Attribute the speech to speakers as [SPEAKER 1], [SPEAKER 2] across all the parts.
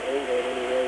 [SPEAKER 1] ain't got any way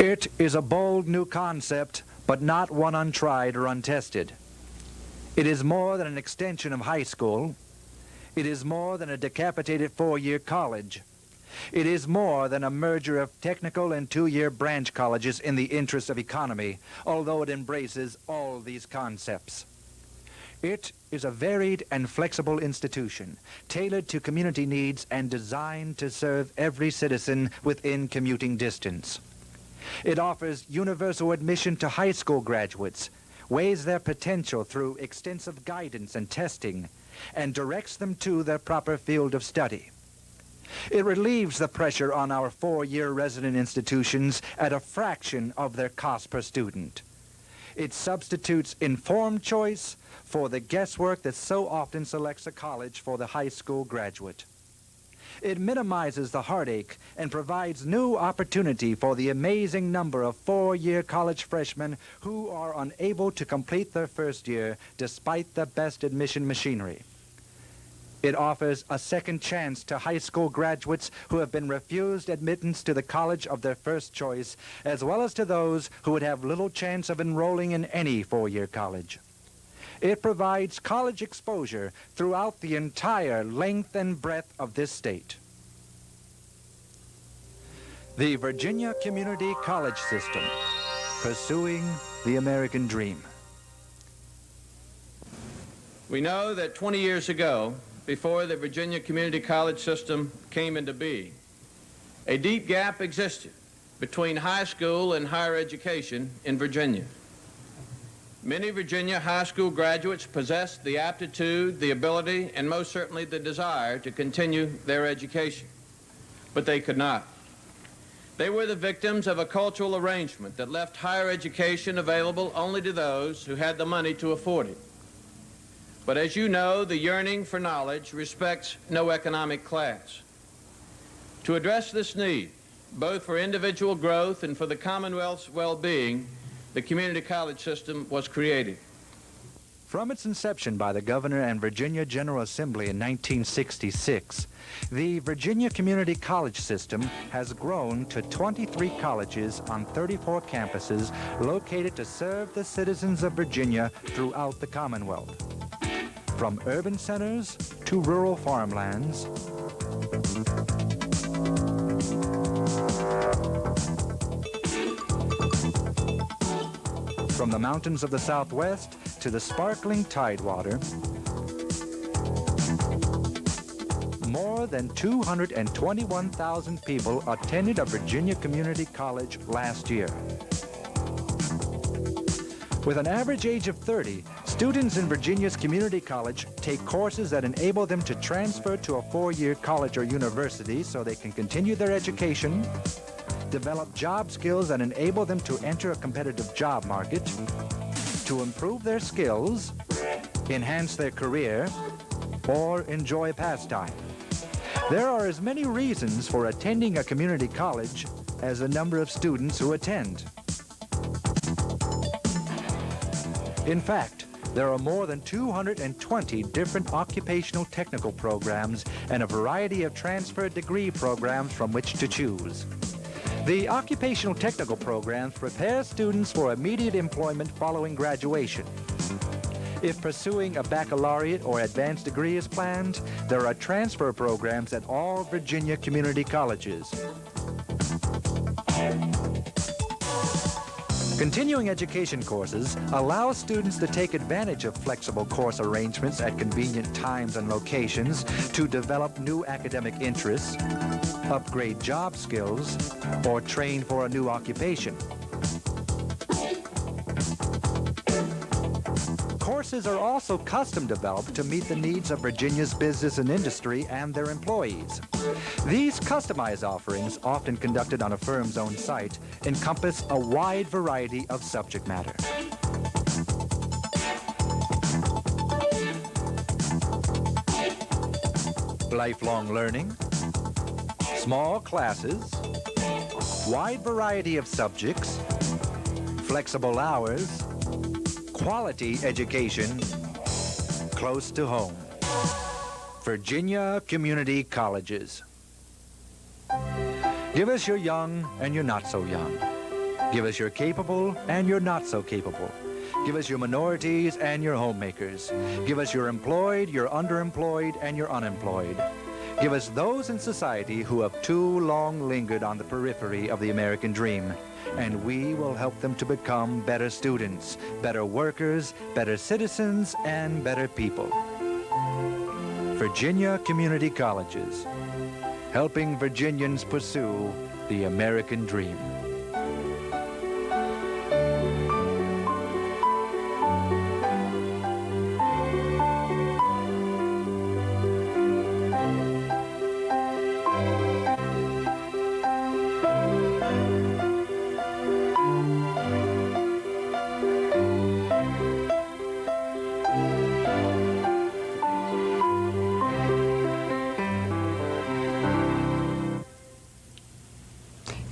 [SPEAKER 2] It is a bold new concept, but not one untried or untested. It is more than an extension of high school. It is more than a decapitated 4-year college. It is more than a merger of technical and 2-year branch colleges in the interest of economy, although it embraces all these concepts. It is a varied and flexible institution, tailored to community needs and designed to serve every citizen within commuting distance. It offers universal admission to high school graduates, weighs their potential through extensive guidance and testing, and directs them to their proper field of study. It relieves the pressure on our 4-year resident institutions at a fraction of their cost per student. It substitutes informed choice for the guesswork that so often selects a college for the high school graduate. It minimizes the heartache and provides new opportunity for the amazing number of 4-year college freshmen who are unable to complete their first year despite the best admission machinery. It offers a second chance to high school graduates who have been refused admittance to the college of their first choice, as well as to those who would have little chance of enrolling in any 4-year college. It provides college exposure throughout the entire length and breadth of this state. The Virginia Community College System, pursuing the American dream.
[SPEAKER 3] We know that 20 years ago, before the Virginia Community College System came into being, a deep gap existed between high school and higher education in Virginia. Many Virginia high school graduates possessed the aptitude, the ability, and most certainly the desire to continue their education, but they could not. They were the victims of a cultural arrangement that left higher education available only to those who had the money to afford it. But as you know, the yearning for knowledge respects no economic class. To address this need, both for individual growth and for the Commonwealth's well-being, the community college system was created.
[SPEAKER 2] From its inception by the Governor and Virginia General Assembly in 1966, the Virginia Community College System has grown to 23 colleges on 34 campuses located to serve the citizens of Virginia throughout the Commonwealth. From urban centers to rural farmlands, from the mountains of the Southwest to the sparkling tidewater, more than 221,000 people attended a Virginia community college last year. With an average age of 30, students in Virginia's community college take courses that enable them to transfer to a 4-year college or university so they can continue their education, develop job skills that enable them to enter a competitive job market, to improve their skills, enhance their career, or enjoy pastime. There are as many reasons for attending a community college as the number of students who attend. In fact, There are more than 220 different occupational technical programs and a variety of transfer degree programs from which to choose. The occupational technical programs prepare students for immediate employment following graduation. If pursuing a baccalaureate or advanced degree is planned, there are transfer programs at all Virginia community colleges. Continuing education courses allow students to take advantage of flexible course arrangements at convenient times and locations to develop new academic interests, upgrade job skills, or train for a new occupation. Courses are also custom developed to meet the needs of Virginia's business and industry and their employees. These customized offerings, often conducted on a firm's own site, encompass a wide variety of subject matter. Lifelong learning, small classes, wide variety of subjects, flexible hours, quality education, close to home. Virginia Community Colleges. Give us your young and your not so young. Give us your capable and your not so capable. Give us your minorities and your homemakers. Give us your employed, your underemployed, and your unemployed. Give us those in society who have too long lingered on the periphery of the American dream, and we will help them to become better students, better workers, better citizens, and better people. Virginia Community Colleges, helping Virginians pursue the American dream.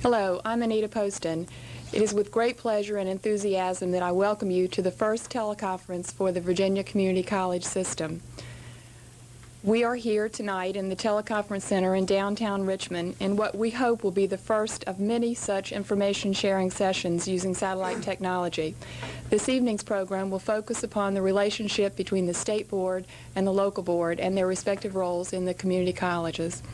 [SPEAKER 1] Hello, I'm Anita Poston. It is with great pleasure and enthusiasm that I welcome you to the first teleconference for the Virginia Community College system. We are here tonight in the Teleconference Center in downtown Richmond in what we hope will be the first of many such information sharing sessions using satellite technology. This evening's program will focus upon the relationship between the State Board and the local board and their respective roles in the community colleges.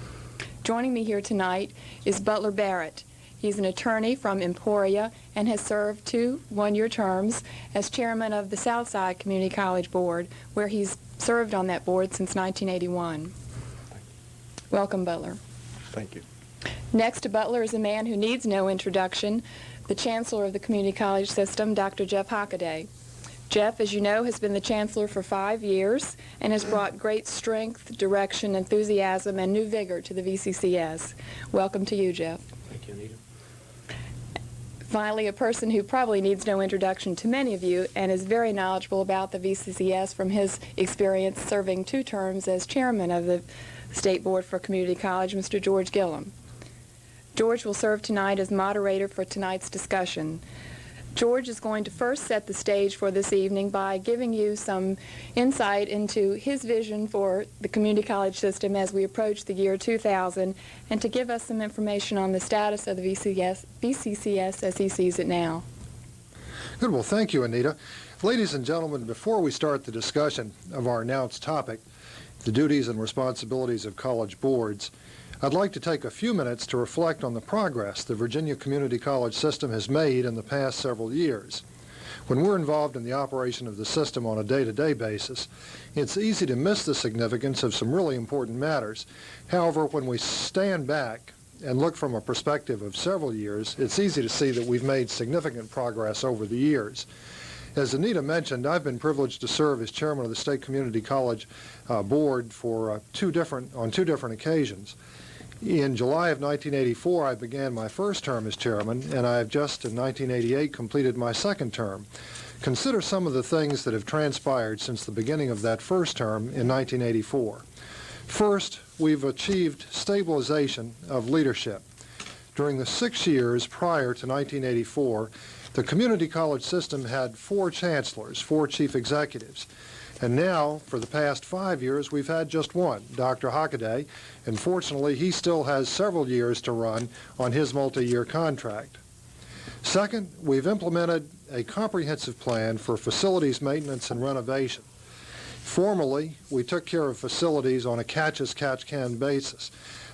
[SPEAKER 1] Joining me here tonight is Butler Barrett. He's an attorney from Emporia and has served 2 one-year terms as chairman of the Southside Community College Board, where he's served on that board since 1981. Welcome, Butler.
[SPEAKER 4] Thank you.
[SPEAKER 1] Next to Butler is a man who needs no introduction, the Chancellor of the Community College System, Dr. Jeff Hockaday. Jeff, as you know, has been the Chancellor for 5 years and has brought great strength, direction, enthusiasm, and new vigor to the VCCS. Welcome to you, Jeff.
[SPEAKER 4] Thank you, Anita.
[SPEAKER 1] Finally, a person who probably needs no introduction to many of you and is very knowledgeable about the VCCS from his experience serving 2 terms as chairman of the State Board for Community College, Mr. George Gillum. George will serve tonight as moderator for tonight's discussion. George is going to first set the stage for this evening by giving you some insight into his vision for the community college system as we approach the year 2000 and to give us some information on the status of the VCCS as he sees it now.
[SPEAKER 4] Good. Well, thank you, Anita. Ladies and gentlemen, before we start the discussion of our announced topic, the duties and responsibilities of college boards, I'd like to take a few minutes to reflect on the progress the Virginia Community College system has made in the past several years. When we're involved in the operation of the system on a day-to-day basis, it's easy to miss the significance of some really important matters. However, when we stand back and look from a perspective of several years, it's easy to see that we've made significant progress over the years. As Anita mentioned, I've been privileged to serve as chairman of the State Community College Board for on two different occasions. In July of 1984, I began my first term as chairman, and I have just in 1988 completed my second term. Consider some of the things that have transpired since the beginning of that first term in 1984. First, we've achieved stabilization of leadership. During the 6 years prior to 1984, The community college system had 4 chancellors, 4 chief executives. And now, for the past 5 years, we've had just one, Dr. Hockaday, and fortunately, he still has several years to run on his multi-year contract. Second, we've implemented a comprehensive plan for facilities maintenance and renovation. Formerly, we took care of facilities on a catch-as-catch-can basis,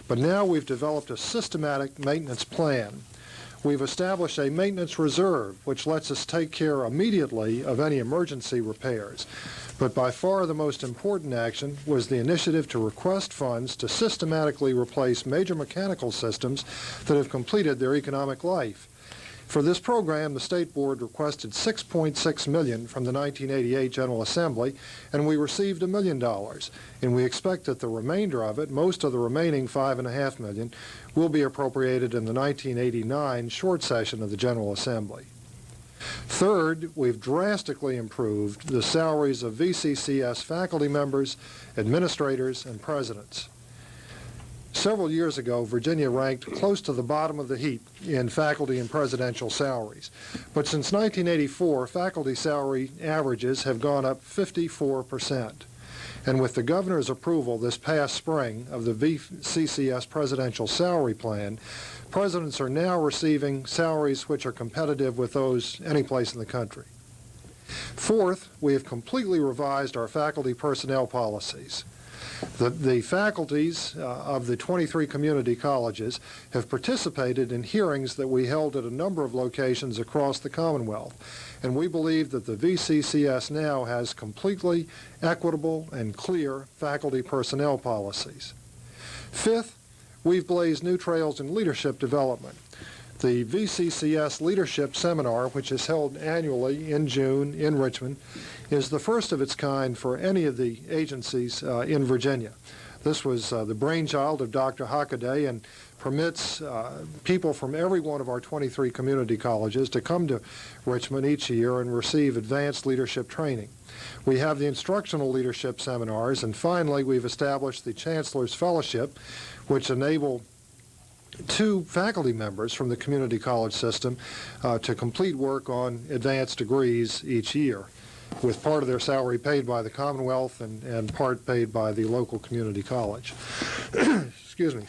[SPEAKER 4] but now we've developed a systematic maintenance plan. We've established a maintenance reserve, which lets us take care immediately of any emergency repairs. But by far the most important action was the initiative to request funds to systematically replace major mechanical systems that have completed their economic life. For this program, the State Board requested $6.6 million from the 1988 General Assembly, and we received $1 million. And we expect that the remainder of it, most of the remaining $5.5 million, will be appropriated in the 1989 short session of the General Assembly. Third, we've drastically improved the salaries of VCCS faculty members, administrators, and presidents. Several years ago, Virginia ranked close to the bottom of the heap in faculty and presidential salaries. But since 1984, faculty salary averages have gone up 54%. And with the governor's approval this past spring of the VCCS presidential salary plan, presidents are now receiving salaries which are competitive with those any place in the country. Fourth, we have completely revised our faculty personnel policies. The faculties of the 23 community colleges have participated in hearings that we held at a number of locations across the Commonwealth, and we believe that the VCCS now has completely equitable and clear faculty personnel policies. Fifth, we've blazed new trails in leadership development. The VCCS Leadership Seminar, which is held annually in June in Richmond, is the first of its kind for any of the agencies in Virginia. This was the brainchild of Dr. Hockaday and permits people from every one of our 23 community colleges to come to Richmond each year and receive advanced leadership training. We have the instructional leadership seminars, and finally we've established the Chancellor's Fellowship, which enable 2 faculty members from the community college system to complete work on advanced degrees each year, with part of their salary paid by the Commonwealth and part paid by the local community college. Excuse me.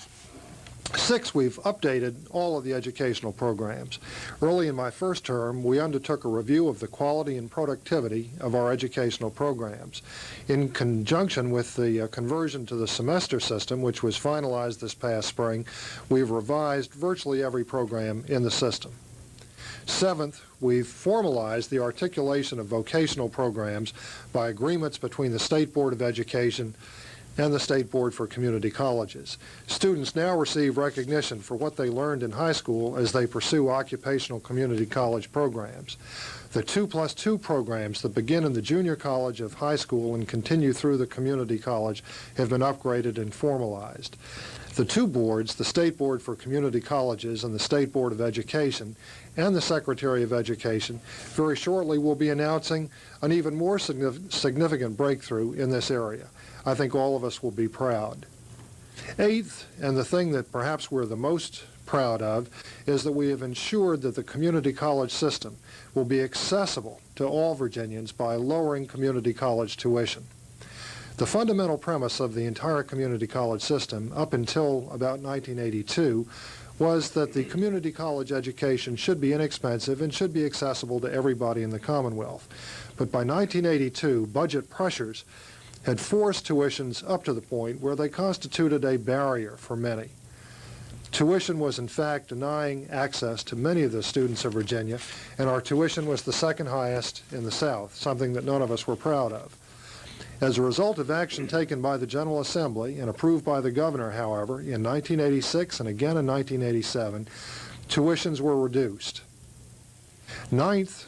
[SPEAKER 4] 6, we've updated all of the educational programs. Early in my first term, we undertook a review of the quality and productivity of our educational programs. In conjunction with the conversion to the semester system, which was finalized this past spring, we've revised virtually every program in the system. 7th, we've formalized the articulation of vocational programs by agreements between the State Board of Education and the State Board for Community Colleges. Students now receive recognition for what they learned in high school as they pursue occupational community college programs. The 2+2 programs that begin in the junior college of high school and continue through the community college have been upgraded and formalized. The 2 boards, the State Board for Community Colleges and the State Board of Education, and the Secretary of Education, very shortly will be announcing an even more significant breakthrough in this area. I think all of us will be proud. 8th, and the thing that perhaps we're the most proud of, is that we have ensured that the community college system will be accessible to all Virginians by lowering community college tuition. The fundamental premise of the entire community college system up until about 1982 was that the community college education should be inexpensive and should be accessible to everybody in the Commonwealth. But by 1982, budget pressures had forced tuitions up to the point where they constituted a barrier for many. Tuition was in fact denying access to many of the students of Virginia, and our tuition was the 2nd highest in the South, something that none of us were proud of. As a result of action taken by the General Assembly and approved by the governor, however, in 1986 and again in 1987, tuitions were reduced. 9th,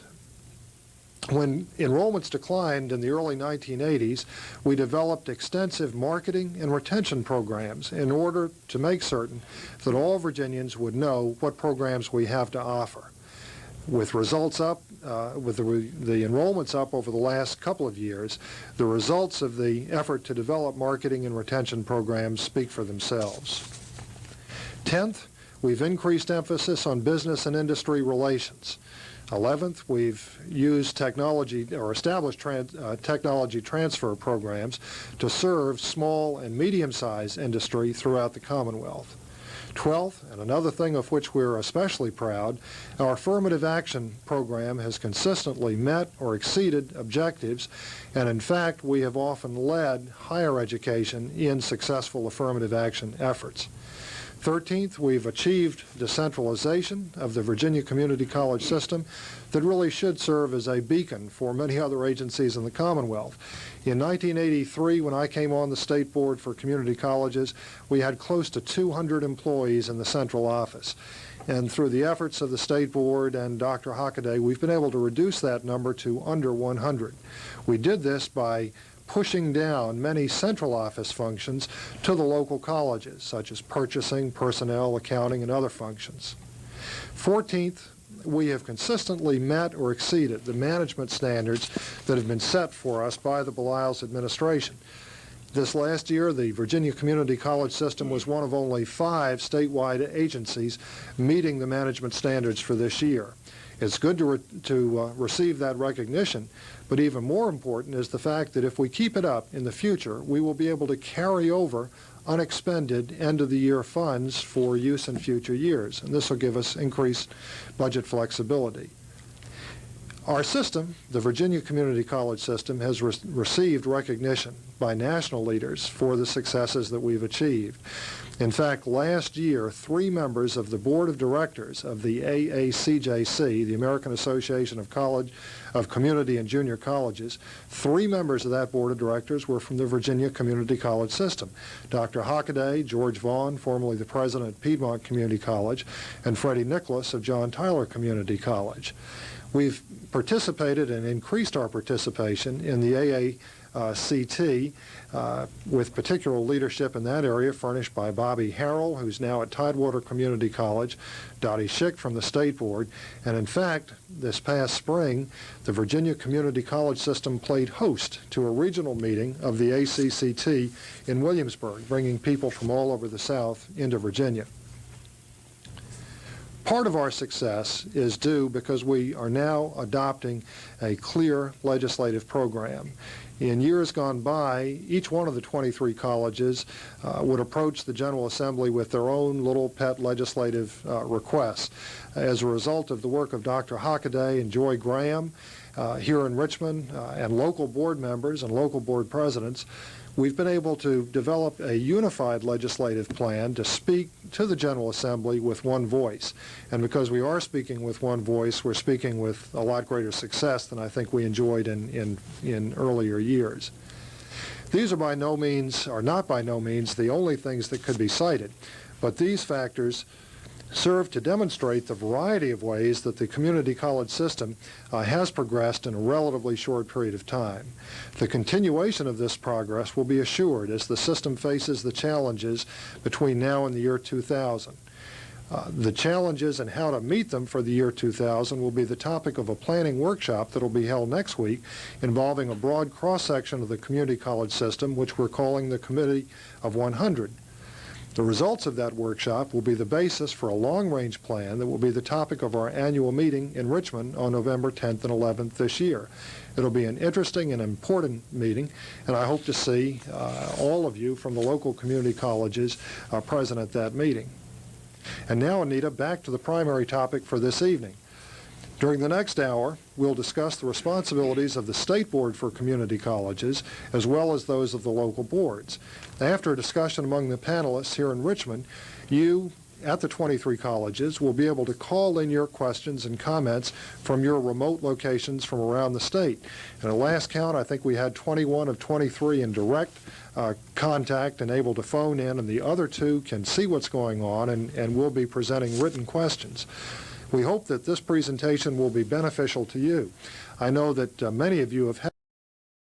[SPEAKER 4] when enrollments declined in the early 1980s, we developed extensive marketing and retention programs in order to make certain that all Virginians would know what programs we have to offer. With results up, with the enrollments up over the last couple of years, the results of the effort to develop marketing and retention programs speak for themselves. 10th, we've increased emphasis on business and industry relations. 11th, we've used technology or established technology transfer programs to serve small and medium-sized industry throughout the Commonwealth. 12th, and another thing of which we're especially proud, our affirmative action program has consistently met or exceeded objectives, and in fact, we have often led higher education in successful affirmative action efforts. 13th, we've achieved decentralization of the Virginia Community College system that really should serve as a beacon for many other agencies in the Commonwealth. In 1983, when I came on the State Board for Community Colleges, we had close to 200 employees in the central office. And through the efforts of the State Board and Dr. Hockaday, we've been able to reduce that number to under 100. We did this by pushing down many central office functions to the local colleges, such as purchasing, personnel, accounting, and other functions. 14th, we have consistently met or exceeded the management standards that have been set for us by the Belials administration. This last year, the Virginia Community College system was one of only 5 statewide agencies meeting the management standards for this year. It's good to receive that recognition, but even more important is the fact that if we keep it up in the future, we will be able to carry over unexpended end-of-the-year funds for use in future years, and this will give us increased budget flexibility. Our system, the Virginia Community College system, has received recognition by national leaders for the successes that we've achieved. In fact, last year, 3 members of the Board of Directors of the AACJC, the American Association of Community and Junior Colleges, 3 members of that Board of Directors were from the Virginia Community College system. Dr. Hockaday, George Vaughn, formerly the president of Piedmont Community College, and Freddie Nicholas of John Tyler Community College. We've participated and increased our participation in the AACT with particular leadership in that area furnished by Bobby Harrell, who's now at Tidewater Community College, Dottie Schick from the State Board, and in fact, this past spring, the Virginia Community College system played host to a regional meeting of the ACCT in Williamsburg, bringing people from all over the South into Virginia. Part of our success is due because we are now adopting a clear legislative program. In years gone by, each one of the 23 colleges would approach the General Assembly with their own little pet legislative requests. As a result of the work of Dr. Hockaday and Joy Graham here in Richmond and local board members and local board presidents, we've been able to develop a unified legislative plan to speak to the General Assembly with one voice. And because we are speaking with one voice, we're speaking with a lot greater success than I think we enjoyed in earlier years. These are not by no means the only things that could be cited, but these factors serve to demonstrate the variety of ways that the community college system has progressed in a relatively short period of time. The continuation of this progress will be assured as the system faces the challenges between now and the year 2000. The challenges and how to meet them for the year 2000 will be the topic of a planning workshop that will be held next week involving a broad cross-section of the community college system, which we're calling the Committee of 100. The results of that workshop will be the basis for a long-range plan that will be the topic of our annual meeting in Richmond on November 10th and 11th this year. It'll be an interesting and important meeting, and I hope to see all of you from the local community colleges present at that meeting. And now, Anita, back to the primary topic for this evening. During the next hour, we'll discuss the responsibilities of the State Board for Community Colleges as well as those of the local boards. After a discussion among the panelists here in Richmond, you at the 23 colleges will be able to call in your questions and comments from your remote locations from around the state. And at last count, I think we had 21 of 23 in direct contact and able to phone in, and the other 2 can see what's going on and will be presenting written questions. We hope that this presentation will be beneficial to you. I know that many of you have had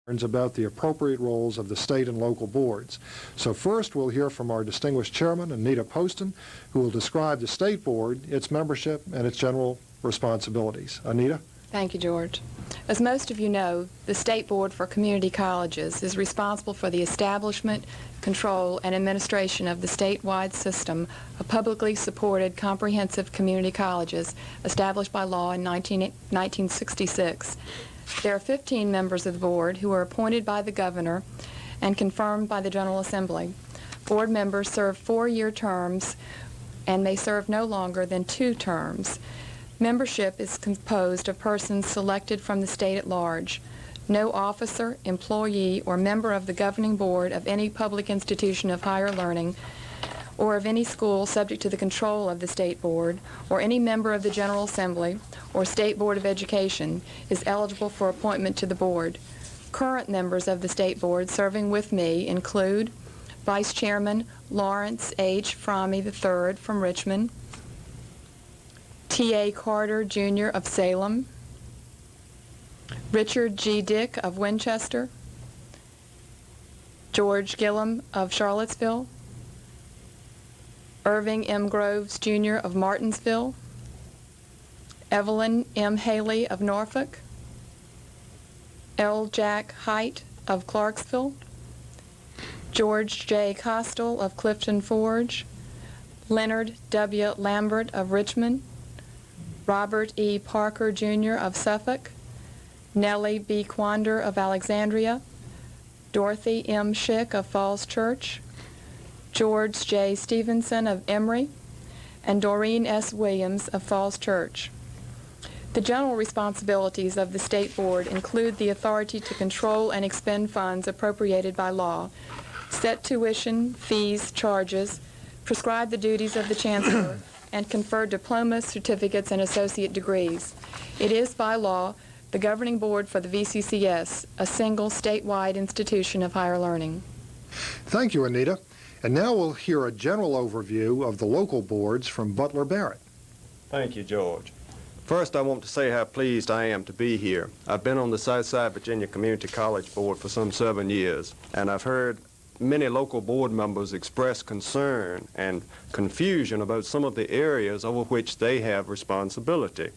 [SPEAKER 4] concerns about the appropriate roles of the state and local boards. So first we'll hear from our distinguished chairman, Anita Poston, who will describe the State Board, its membership, and its general responsibilities. Anita?
[SPEAKER 1] Thank you, George. As most of you know, the State Board for Community Colleges is responsible for the establishment, control, and administration of the statewide system of publicly supported comprehensive community colleges established by law in 1966. There are 15 members of the board who are appointed by the governor and confirmed by the General Assembly. Board members serve 4-year terms and may serve no longer than 2 terms. Membership is composed of persons selected from the state at large. No officer, employee, or member of the governing board of any public institution of higher learning or of any school subject to the control of the State Board, or any member of the General Assembly or State Board of Education is eligible for appointment to the board. Current members of the State Board serving with me include Vice Chairman Lawrence H. Fromme III from Richmond, T.A. Carter, Jr. of Salem, Richard G. Dick of Winchester, George Gillum of Charlottesville, Irving M. Groves, Jr. of Martinsville, Evelyn M. Haley of Norfolk, L. Jack Height of Clarksville, George J. Costel of Clifton Forge, Leonard W. Lambert of Richmond, Robert E. Parker, Jr. of Suffolk, Nellie B. Quander of Alexandria, Dorothy M. Schick of Falls Church, George J. Stevenson of Emory, and Doreen S. Williams of Falls Church. The general responsibilities of the State Board include the authority to control and expend funds appropriated by law, set tuition, fees, charges, prescribe the duties of the Chancellor, and confer diplomas, certificates, and associate degrees. It is, by law, the governing board for the VCCS, a single statewide institution of higher learning.
[SPEAKER 4] Thank you, Anita. And now we'll hear a general overview of the local boards from Butler Barrett.
[SPEAKER 5] Thank you, George. First, I want to say how pleased I am to be here. I've been on the Southside Virginia Community College Board for some 7 years, and I've heard many local board members express concern and confusion about some of the areas over which they have responsibility.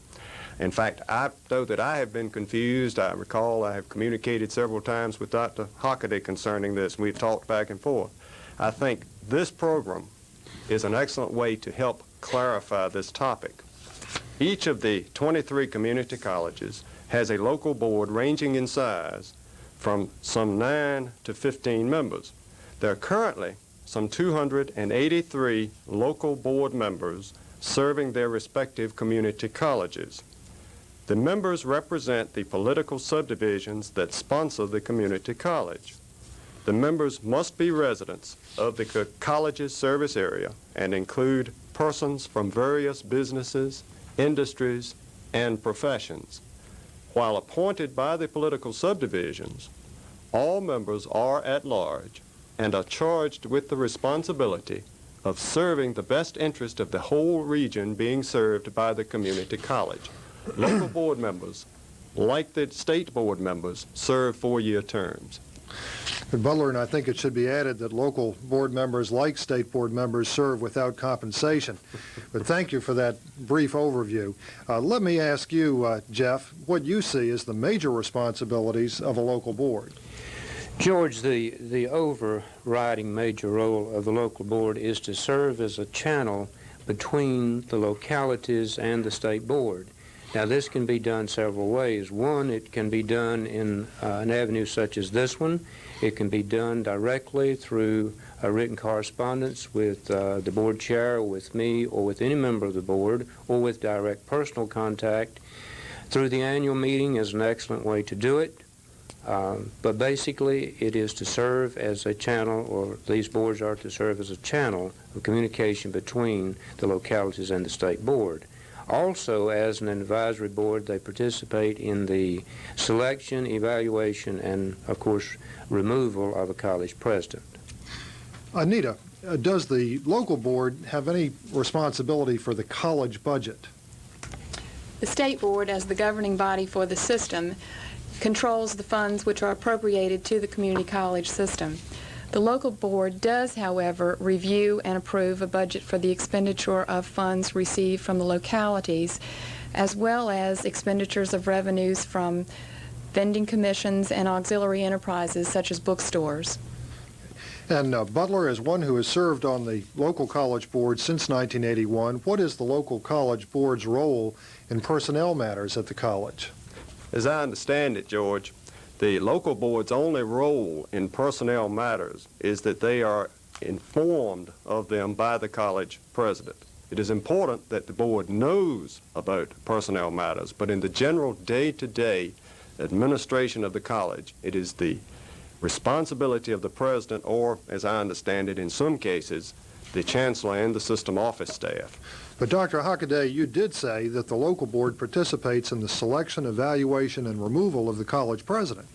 [SPEAKER 5] In fact, I know that I have been confused. I recall I have communicated several times with Dr. Hockaday concerning this, and we've talked back and forth. I think this program is an excellent way to help clarify this topic. Each of the 23 community colleges has a local board ranging in size from some 9 to 15 members. There are currently some 283 local board members serving their respective community colleges. The members represent the political subdivisions that sponsor the community college. The members must be residents of the college's service area and include persons from various businesses, industries, and professions. While appointed by the political subdivisions, all members are at large and are charged with the responsibility of serving the best interest of the whole region being served by the community college. Local board members, like the state board members, serve 4-year terms.
[SPEAKER 4] Butler, and I think it should be added that local board members, like state board members, serve without compensation. But thank you for that brief overview. Let me ask you, Jeff, what you see as the major responsibilities of a local board.
[SPEAKER 6] George, the overriding major role of the local board is to serve as a channel between the localities and the state board. Now, this can be done several ways. One, it can be done in an avenue such as this one. It can be done directly through a written correspondence with the board chair, or with me, or with any member of the board, or with direct personal contact. Through the annual meeting is an excellent way to do it. But basically, it is to serve as a channel, or these boards are to serve as a channel of communication between the localities and the state board. Also, as an advisory board, they participate in the selection, evaluation, and, of course, removal of a college president.
[SPEAKER 4] Anita, does the local board have any responsibility for the college budget?
[SPEAKER 1] The State Board, as the governing body for the system, controls the funds which are appropriated to the community college system. The local board does, however, review and approve a budget for the expenditure of funds received from the localities as well as expenditures of revenues from vending commissions and auxiliary enterprises such as bookstores.
[SPEAKER 4] And Butler, as one who has served on the local college board since 1981, what is the local college board's role in personnel matters at the college?
[SPEAKER 5] As I understand it, George, the local board's only role in personnel matters is that they are informed of them by the college president. It is important that the board knows about personnel matters, but in the general day-to-day administration of the college, it is the responsibility of the president, or, as I understand it, in some cases, the chancellor and the system office staff.
[SPEAKER 4] But Dr. Hockaday, you did say that the local board participates in the selection, evaluation, and removal of the college president.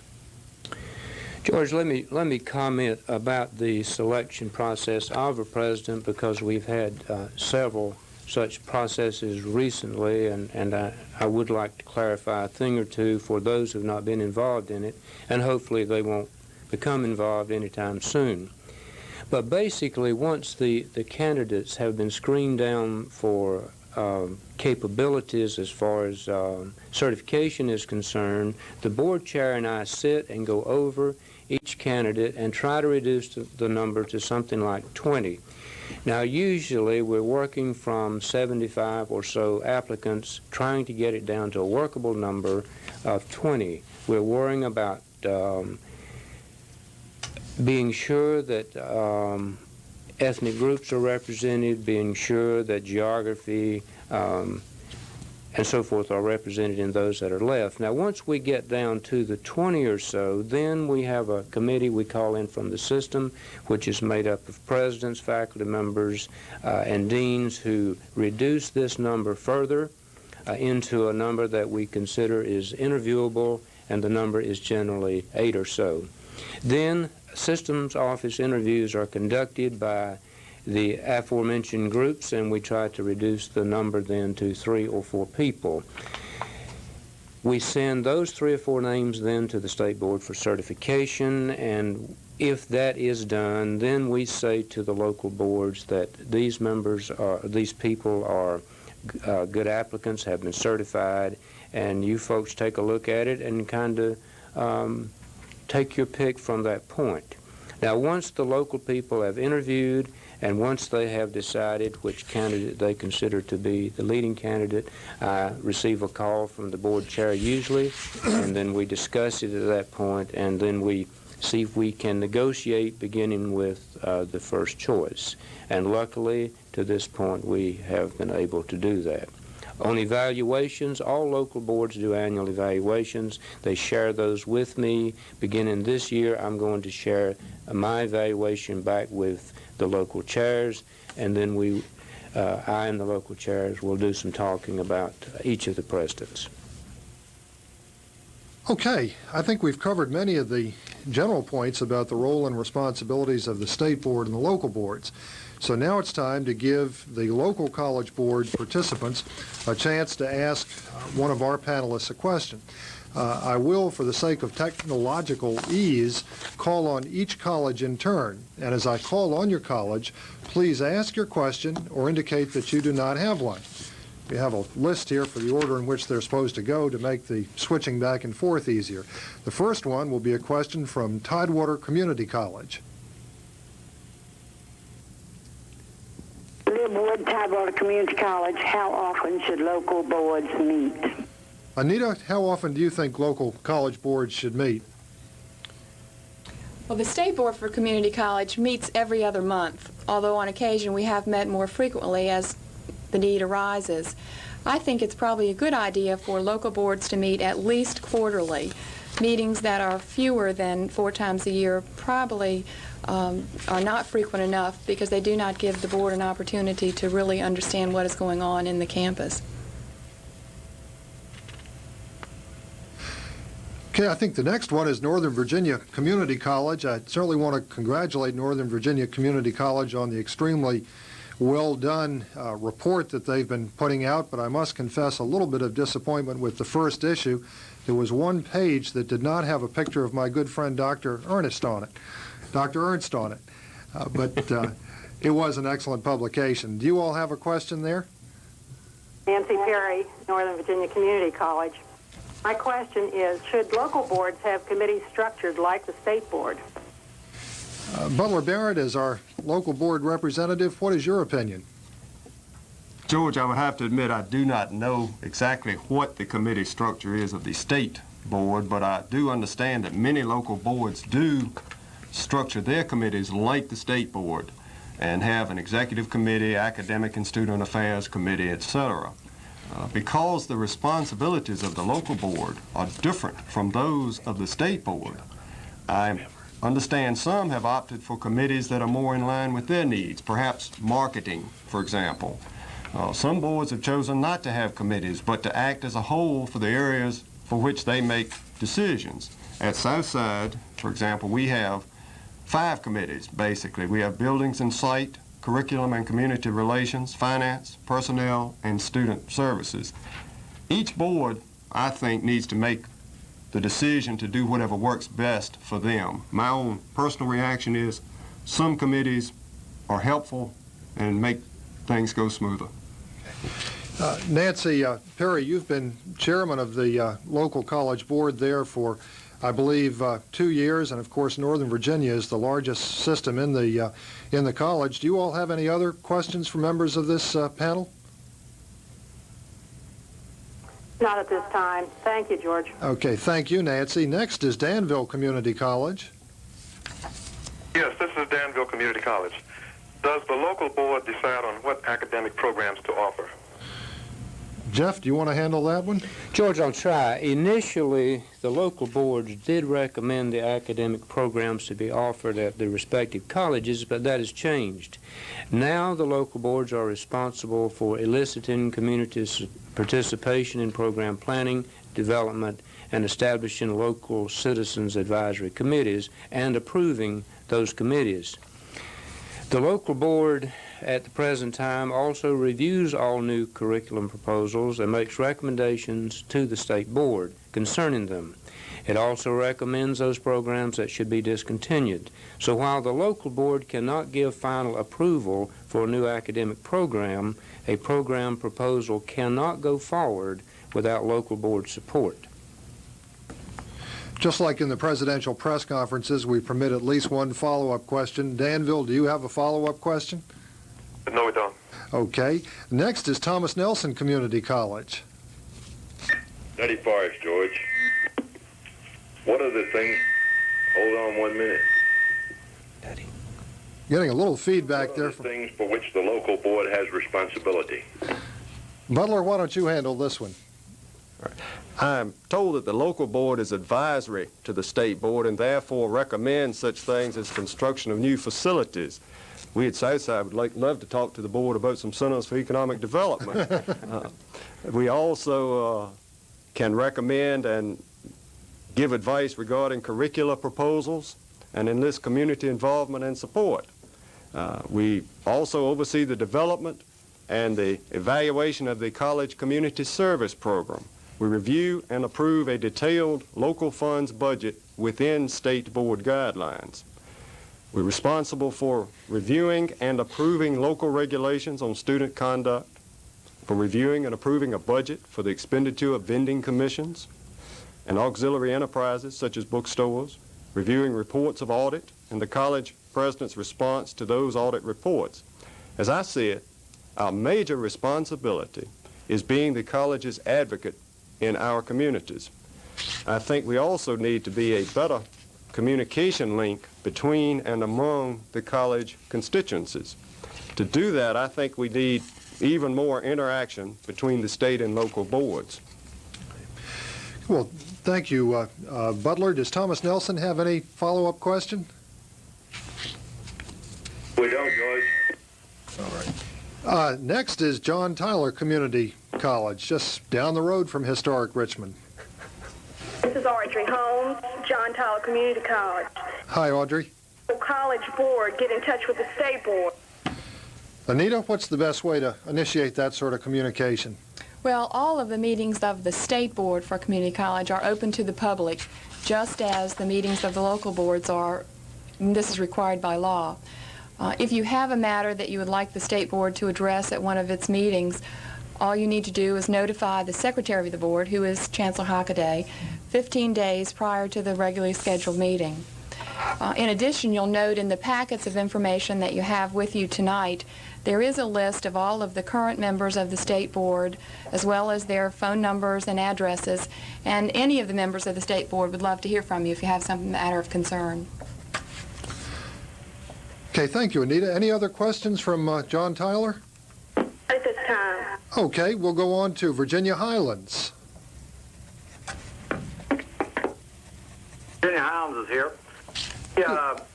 [SPEAKER 6] George, let me comment about the selection process of a president, because we've had several such processes recently, and I would like to clarify a thing or two for those who have not been involved in it, and hopefully they won't become involved anytime soon. But basically, once the candidates have been screened down for capabilities as far as certification is concerned, the board chair and I sit and go over each candidate and try to reduce the number to something like 20. Now, usually we're working from 75 or so applicants, trying to get it down to a workable number of 20. We're worrying about being sure that ethnic groups are represented, being sure that geography and so forth are represented in those that are left. Now, once we get down to the 20 or so, then we have a committee we call in from the system, which is made up of presidents, faculty members, and deans, who reduce this number further into a number that we consider is interviewable, and the number is generally 8 or so. Then systems office interviews are conducted by the aforementioned groups, and we try to reduce the number then to 3 or 4 people. We send those 3 or 4 names then to the State Board for certification, and if that is done, then we say to the local boards that these people are good applicants, have been certified, and you folks take a look at it and kind of take your pick from that point. Now, once the local people have interviewed, and once they have decided which candidate they consider to be the leading candidate, I receive a call from the board chair usually, and then we discuss it at that point, and then we see if we can negotiate beginning with the first choice. And luckily, to this point, we have been able to do that. On evaluations, all local boards do annual evaluations. They share those with me. Beginning this year, I'm going to share my evaluation back with the local chairs, and then I and the local chairs will do some talking about each of the presidents.
[SPEAKER 4] Okay, I think we've covered many of the general points about the role and responsibilities of the state board and the local boards. So now it's time to give the local college board participants a chance to ask one of our panelists a question. I will, for the sake of technological ease, call on each college in turn. And as I call on your college, please ask your question or indicate that you do not have one. We have a list here for the order in which they're supposed to go to make the switching back and forth easier. The first one will be a question from Tidewater Community College.
[SPEAKER 7] Board, Tidewater Community College, how often should local boards meet?
[SPEAKER 4] Anita, how often do you think local college boards should meet?
[SPEAKER 1] Well, the State Board for Community College meets every other month, although on occasion we have met more frequently as the need arises. I think it's probably a good idea for local boards to meet at least quarterly. Meetings that are fewer than 4 times a year probably are not frequent enough, because they do not give the board an opportunity to really understand what is going on in the campus.
[SPEAKER 4] Okay, I think the next one is Northern Virginia Community College. I certainly want to congratulate Northern Virginia Community College on the extremely well-done report that they've been putting out, but I must confess a little bit of disappointment with the first issue. There was one page that did not have a picture of my good friend Dr. Ernst on it. But it was an excellent publication. Do you all have a question there?
[SPEAKER 8] Nancy Perry, Northern Virginia Community College. My question is, should local boards have committees structured like the state board?
[SPEAKER 4] Butler Barrett, as our local board representative, what is your opinion?
[SPEAKER 5] George, I would have to admit I do not know exactly what the committee structure is of the state board, but I do understand that many local boards do structure their committees like the state board and have an executive committee, academic and student affairs committee, etc. Because the responsibilities of the local board are different from those of the state board, I understand some have opted for committees that are more in line with their needs, perhaps marketing, for example. Some boards have chosen not to have committees, but to act as a whole for the areas for which they make decisions. At Southside, for example, we have 5 committees, basically. We have buildings and site, curriculum and community relations, finance, personnel, and student services. Each board, I think, needs to make the decision to do whatever works best for them. My own personal reaction is some committees are helpful and make things go smoother.
[SPEAKER 4] Nancy Perry, you've been chairman of the local college board there for, I believe, 2 years, and of course Northern Virginia is the largest system in the college. Do you all have any other questions for members of this panel?
[SPEAKER 8] Not at this time. Thank you, George.
[SPEAKER 4] Okay, thank you, Nancy. Next is Danville Community College.
[SPEAKER 9] Yes, this is Danville Community College. Does the local board decide on what academic programs to offer?
[SPEAKER 4] Jeff, do you want to handle that one?
[SPEAKER 6] George, I'll try. Initially, the local boards did recommend the academic programs to be offered at the respective colleges, but that has changed. Now the local boards are responsible for eliciting community's participation in program planning, development, and establishing local citizens advisory committees and approving those committees. The local board at the present time also reviews all new curriculum proposals and makes recommendations to the state board concerning them. It also recommends those programs that should be discontinued. So while the local board cannot give final approval for a new academic program, a program proposal cannot go forward without local board support.
[SPEAKER 4] Just like in the presidential press conferences, we permit at least one follow-up question. Danville, do you have a follow-up question?
[SPEAKER 9] No, we don't.
[SPEAKER 4] Okay. Next is Thomas Nelson Community College.
[SPEAKER 10] Nutty Forest, George. What are the things? Hold on 1 minute.
[SPEAKER 4] Getting a little feedback there.
[SPEAKER 10] What are the things for which the local board has responsibility?
[SPEAKER 4] Butler, why don't you handle this one?
[SPEAKER 5] I'm told that the local board is advisory to the state board and therefore recommends such things as construction of new facilities. We at Southside would love to talk to the board about some centers for economic development. We also can recommend and give advice regarding curricula proposals and enlist community involvement and support. We also oversee the development and the evaluation of the college community service program. We review and approve a detailed local funds budget within state board guidelines. We're responsible for reviewing and approving local regulations on student conduct, for reviewing and approving a budget for the expenditure of vending commissions and auxiliary enterprises such as bookstores, reviewing reports of audit and the college president's response to those audit reports. As I see it, our major responsibility is being the college's advocate in our communities. I think we also need to be a better communication link between and among the college constituencies. To do that, I think we need even more interaction between the state and local boards.
[SPEAKER 4] Well, thank you, Butler. Does Thomas Nelson have any follow-up question?
[SPEAKER 10] We don't, George.
[SPEAKER 4] All right. Next is John Tyler Community College, just down the road from historic Richmond.
[SPEAKER 11] This is Audrey Holmes, John Tyler Community College.
[SPEAKER 4] Hi, Audrey.
[SPEAKER 11] College board, get in touch with the state board.
[SPEAKER 4] Anita, what's the best way to initiate that sort of communication?
[SPEAKER 1] Well, all of the meetings of the state board for community college are open to the public, just as the meetings of the local boards are. And this is required by law. If you have a matter that you would like the state board to address at one of its meetings, All you need to do is notify the secretary of the board, who is Chancellor Hockaday, 15 days prior to the regularly scheduled meeting. In addition, you'll note in the packets of information that you have with you tonight, there is a list of all of the current members of the State Board, as well as their phone numbers and addresses, and any of the members of the State Board would love to hear from you if you have some matter of concern.
[SPEAKER 4] Okay, thank you, Anita. Any other questions from John Tyler?
[SPEAKER 11] At this time.
[SPEAKER 4] Okay, we'll go on to Virginia Highlands.
[SPEAKER 12] Virginia Highlands is here.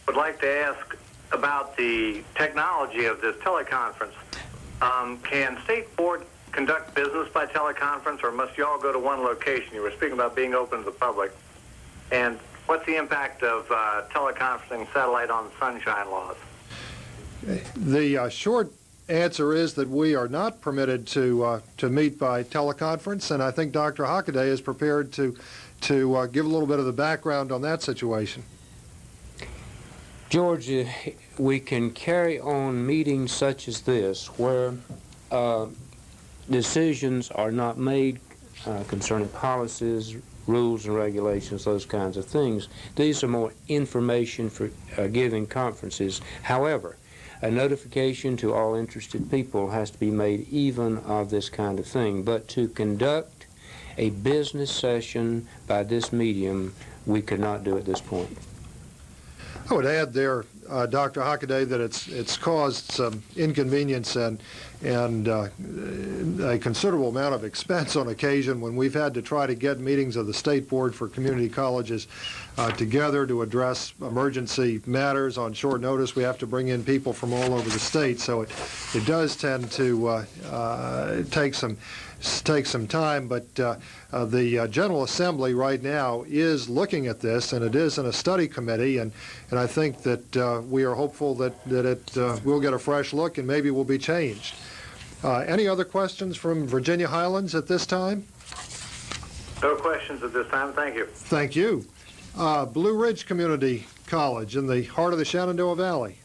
[SPEAKER 12] Would like to ask about the technology of this teleconference. Can State Board conduct business by teleconference, or must you all go to one location? You were speaking about being open to the public. And what's the impact of teleconferencing satellite on sunshine laws?
[SPEAKER 4] The short answer is that we are not permitted to meet by teleconference, and I think Dr. Hockaday is prepared to give a little bit of the background on that situation.
[SPEAKER 6] George, we can carry on meetings such as this where decisions are not made concerning policies, rules and regulations, those kinds of things. These are more information for giving conferences. However, a notification to all interested people has to be made even of this kind of thing. But to conduct a business session by this medium, we could not do at this point.
[SPEAKER 4] I would add there, Dr. Hockaday, that it's caused some inconvenience and a considerable amount of expense on occasion when we've had to try to get meetings of the State Board for Community Colleges together to address emergency matters on short notice. We have to bring in people from all over the state, so it does tend to take some time, but the General Assembly right now is looking at this, and it is in a study committee, and I think that we are hopeful that it will get a fresh look and maybe will be changed. Any other questions from Virginia Highlands at this time?
[SPEAKER 12] No questions at this time. Thank you.
[SPEAKER 4] Thank you. Blue Ridge Community College in the heart of the Shenandoah Valley.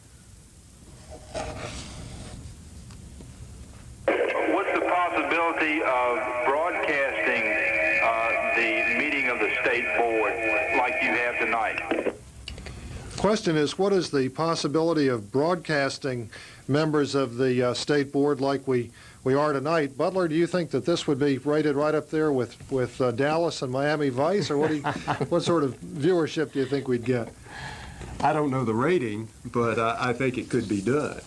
[SPEAKER 10] What's the possibility of broadcasting the meeting of the State Board like you have tonight?
[SPEAKER 4] Question is, what is the possibility of broadcasting members of the State Board like we are tonight? Butler, do you think that this would be rated right up there with Dallas and Miami Vice, or what sort of viewership do you think we'd get?
[SPEAKER 5] I don't know the rating, but I think it could be done.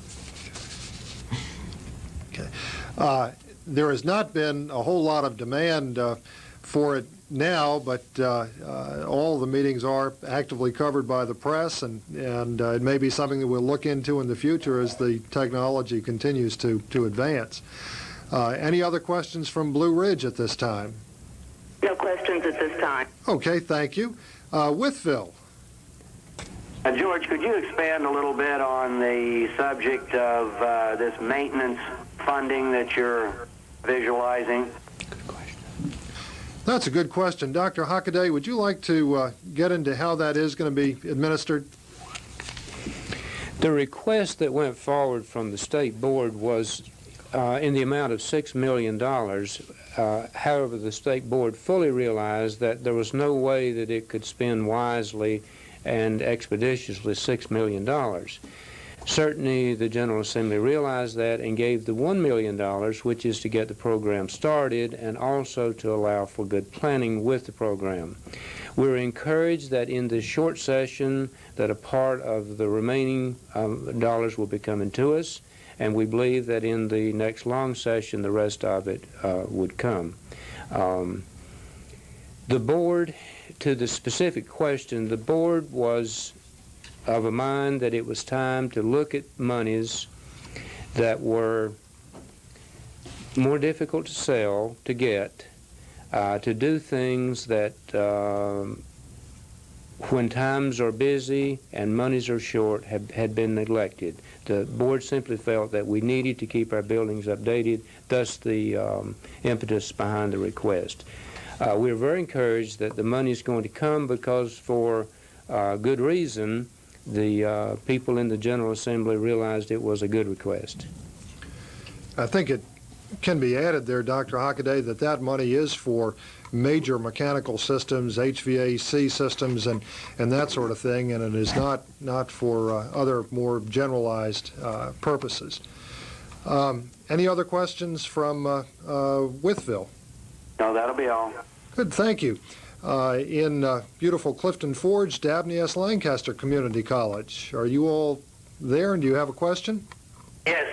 [SPEAKER 4] Okay. There has not been a whole lot of demand for it now, but all the meetings are actively covered by the press, and it may be something that we'll look into in the future as the technology continues to advance. Any other questions from Blue Ridge at this time?
[SPEAKER 7] No questions at this time.
[SPEAKER 4] Okay, thank you. Withville.
[SPEAKER 12] George, could you expand a little bit on the subject of this maintenance funding that you're visualizing?
[SPEAKER 4] That's a good question. Dr. Hockaday, would you like to get into how that is going to be administered?
[SPEAKER 6] The request that went forward from the State Board was in the amount of $6 million. However, the State Board fully realized that there was no way that it could spend wisely and expeditiously $6 million. Certainly, the General Assembly realized that and gave the $1 million, which is to get the program started and also to allow for good planning with the program. We're encouraged that in this short session that a part of the remaining dollars will be coming to us, and we believe that in the next long session the rest of it would come. The board, to the specific question, the board was of a mind that it was time to look at monies that were more difficult to sell, to get, to do things that when times are busy and monies are short had been neglected. The board simply felt that we needed to keep our buildings updated, thus the impetus behind the request. We're very encouraged that the money is going to come because for good reason the people in the General Assembly realized it was a good request.
[SPEAKER 4] I think it can be added there, Dr. Hockaday, that that money is for major mechanical systems, HVAC systems, and that sort of thing, and it is not for other more generalized purposes. Any other questions from Wytheville?
[SPEAKER 10] No, that'll be all.
[SPEAKER 4] Good, thank you. In beautiful Clifton Forge, Dabney S. Lancaster Community College. Are you all there, and do you have a question?
[SPEAKER 13] Yes,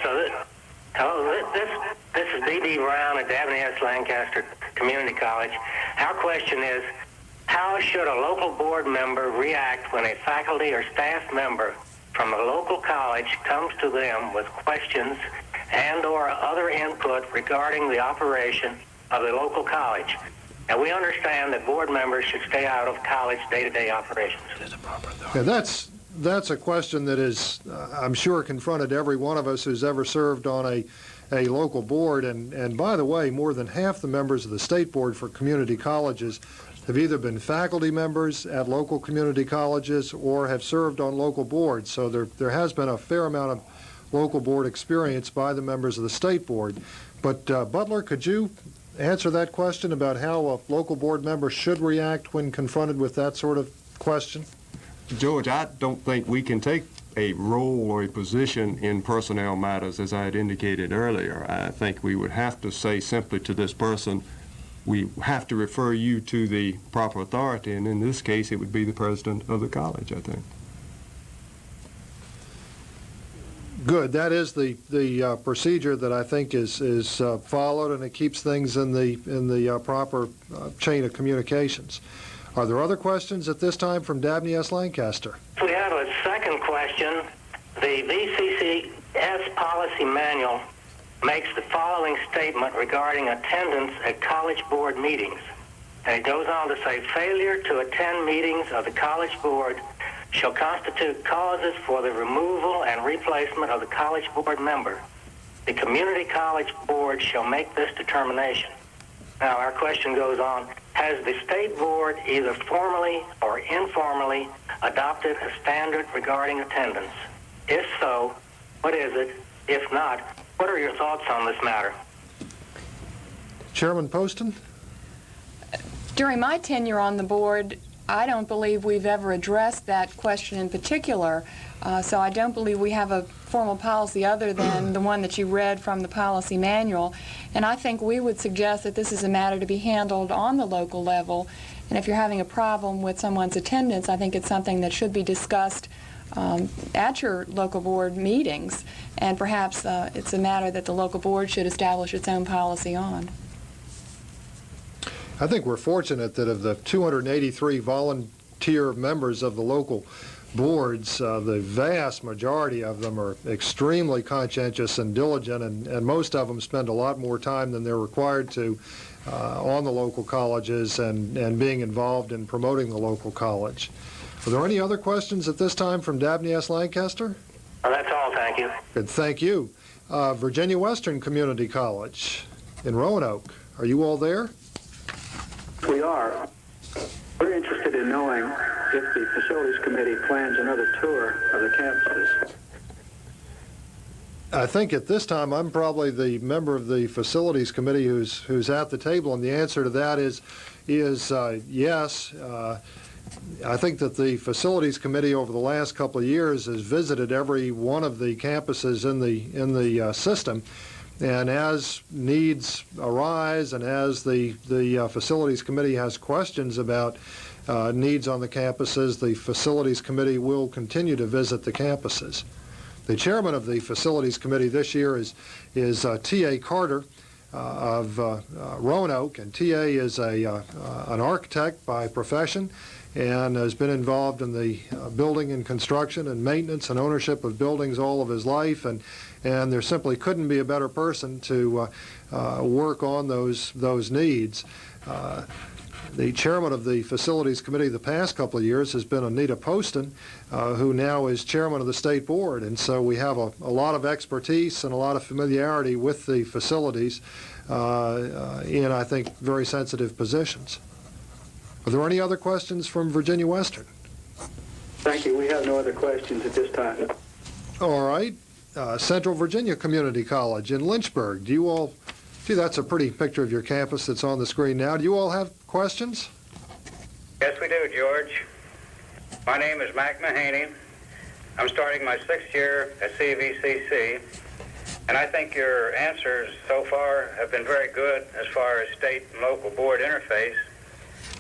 [SPEAKER 13] this is D.D. Brown at Dabney S. Lancaster Community College. Our question is, how should a local board member react when a faculty or staff member from a local college comes to them with questions and or other input regarding the operation of the local college? And we understand that board members should stay out of college day-to-day operations.
[SPEAKER 4] Yeah, that's a question that is, I'm sure, confronted every one of us who's ever served on a local board. And by the way, more than half the members of the State Board for Community Colleges have either been faculty members at local community colleges or have served on local boards. So there has been a fair amount of local board experience by the members of the State Board. But Butler, could you answer that question about how a local board member should react when confronted with that sort of question?
[SPEAKER 5] George, I don't think we can take a role or a position in personnel matters, as I had indicated earlier. I think we would have to say simply to this person, we have to refer you to the proper authority, and in this case, it would be the president of the college, I think.
[SPEAKER 4] Good. That is the procedure that I think is followed, and it keeps things in the proper chain of communications. Are there other questions at this time from Dabney S. Lancaster?
[SPEAKER 13] We have a second question. The VCCS policy manual makes the following statement regarding attendance at college board meetings. And it goes on to say, failure to attend meetings of the college board shall constitute causes for the removal and replacement of the college board member. The community college board shall make this determination. Now, our question goes on, has the state board either formally or informally adopted a standard regarding attendance? If so, what is it? If not, what are your thoughts on this matter?
[SPEAKER 4] Chairman Poston?
[SPEAKER 1] During my tenure on the board, I don't believe we've ever addressed that question in particular, so I don't believe we have a formal policy other than the one that you read from the policy manual. And I think we would suggest that this is a matter to be handled on the local level. And if you're having a problem with someone's attendance, I think it's something that should be discussed at your local board meetings. And perhaps it's a matter that the local board should establish its own policy on.
[SPEAKER 4] I think we're fortunate that of the 283 volunteer members of the local boards, the vast majority of them are extremely conscientious and diligent, and most of them spend a lot more time than they're required to on the local colleges and being involved in promoting the local college. Are there any other questions at this time from Dabney S. Lancaster?
[SPEAKER 13] That's all, thank you.
[SPEAKER 4] Good, thank you. Virginia Western Community College in Roanoke. Are you all there?
[SPEAKER 14] We are. We're interested in knowing if the Facilities Committee plans another tour of the campuses.
[SPEAKER 4] I think at this time I'm probably the member of the Facilities Committee who's at the table, and the answer to that is yes. I think that the Facilities Committee over the last couple of years has visited every one of the campuses in the system. And as needs arise and as the Facilities Committee has questions about needs on the campuses, the Facilities Committee will continue to visit the campuses. The chairman of the Facilities Committee this year is T.A. Carter of Roanoke, and T.A. is an architect by profession and has been involved in the building and construction and maintenance and ownership of buildings all of his life, and there simply couldn't be a better person to work on those needs. The chairman of the Facilities Committee the past couple of years has been Anita Poston, who now is chairman of the State Board, and so we have a lot of expertise and a lot of familiarity with the facilities in, I think, very sensitive positions. Are there any other questions from Virginia Western?
[SPEAKER 14] Thank you. We have no other questions at this time.
[SPEAKER 4] All right. Central Virginia Community College in Lynchburg. Do you all Gee, that's a pretty picture of your campus that's on the screen now. Do you all have questions?
[SPEAKER 15] Yes, we do, George. My name is Mac Mahaney. I'm starting my 6th year at CVCC, and I think your answers so far have been very good as far as state and local board interface.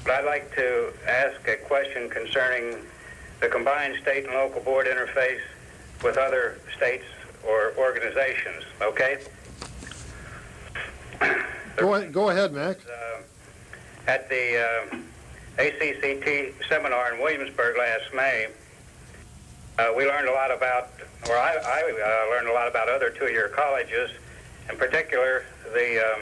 [SPEAKER 15] But I'd like to ask a question concerning the combined state and local board interface with other states or organizations, okay?
[SPEAKER 4] Go ahead, Mac.
[SPEAKER 15] At the ACCT seminar in Williamsburg last May, we learned a lot about, or I learned a lot about other two-year colleges, in particular the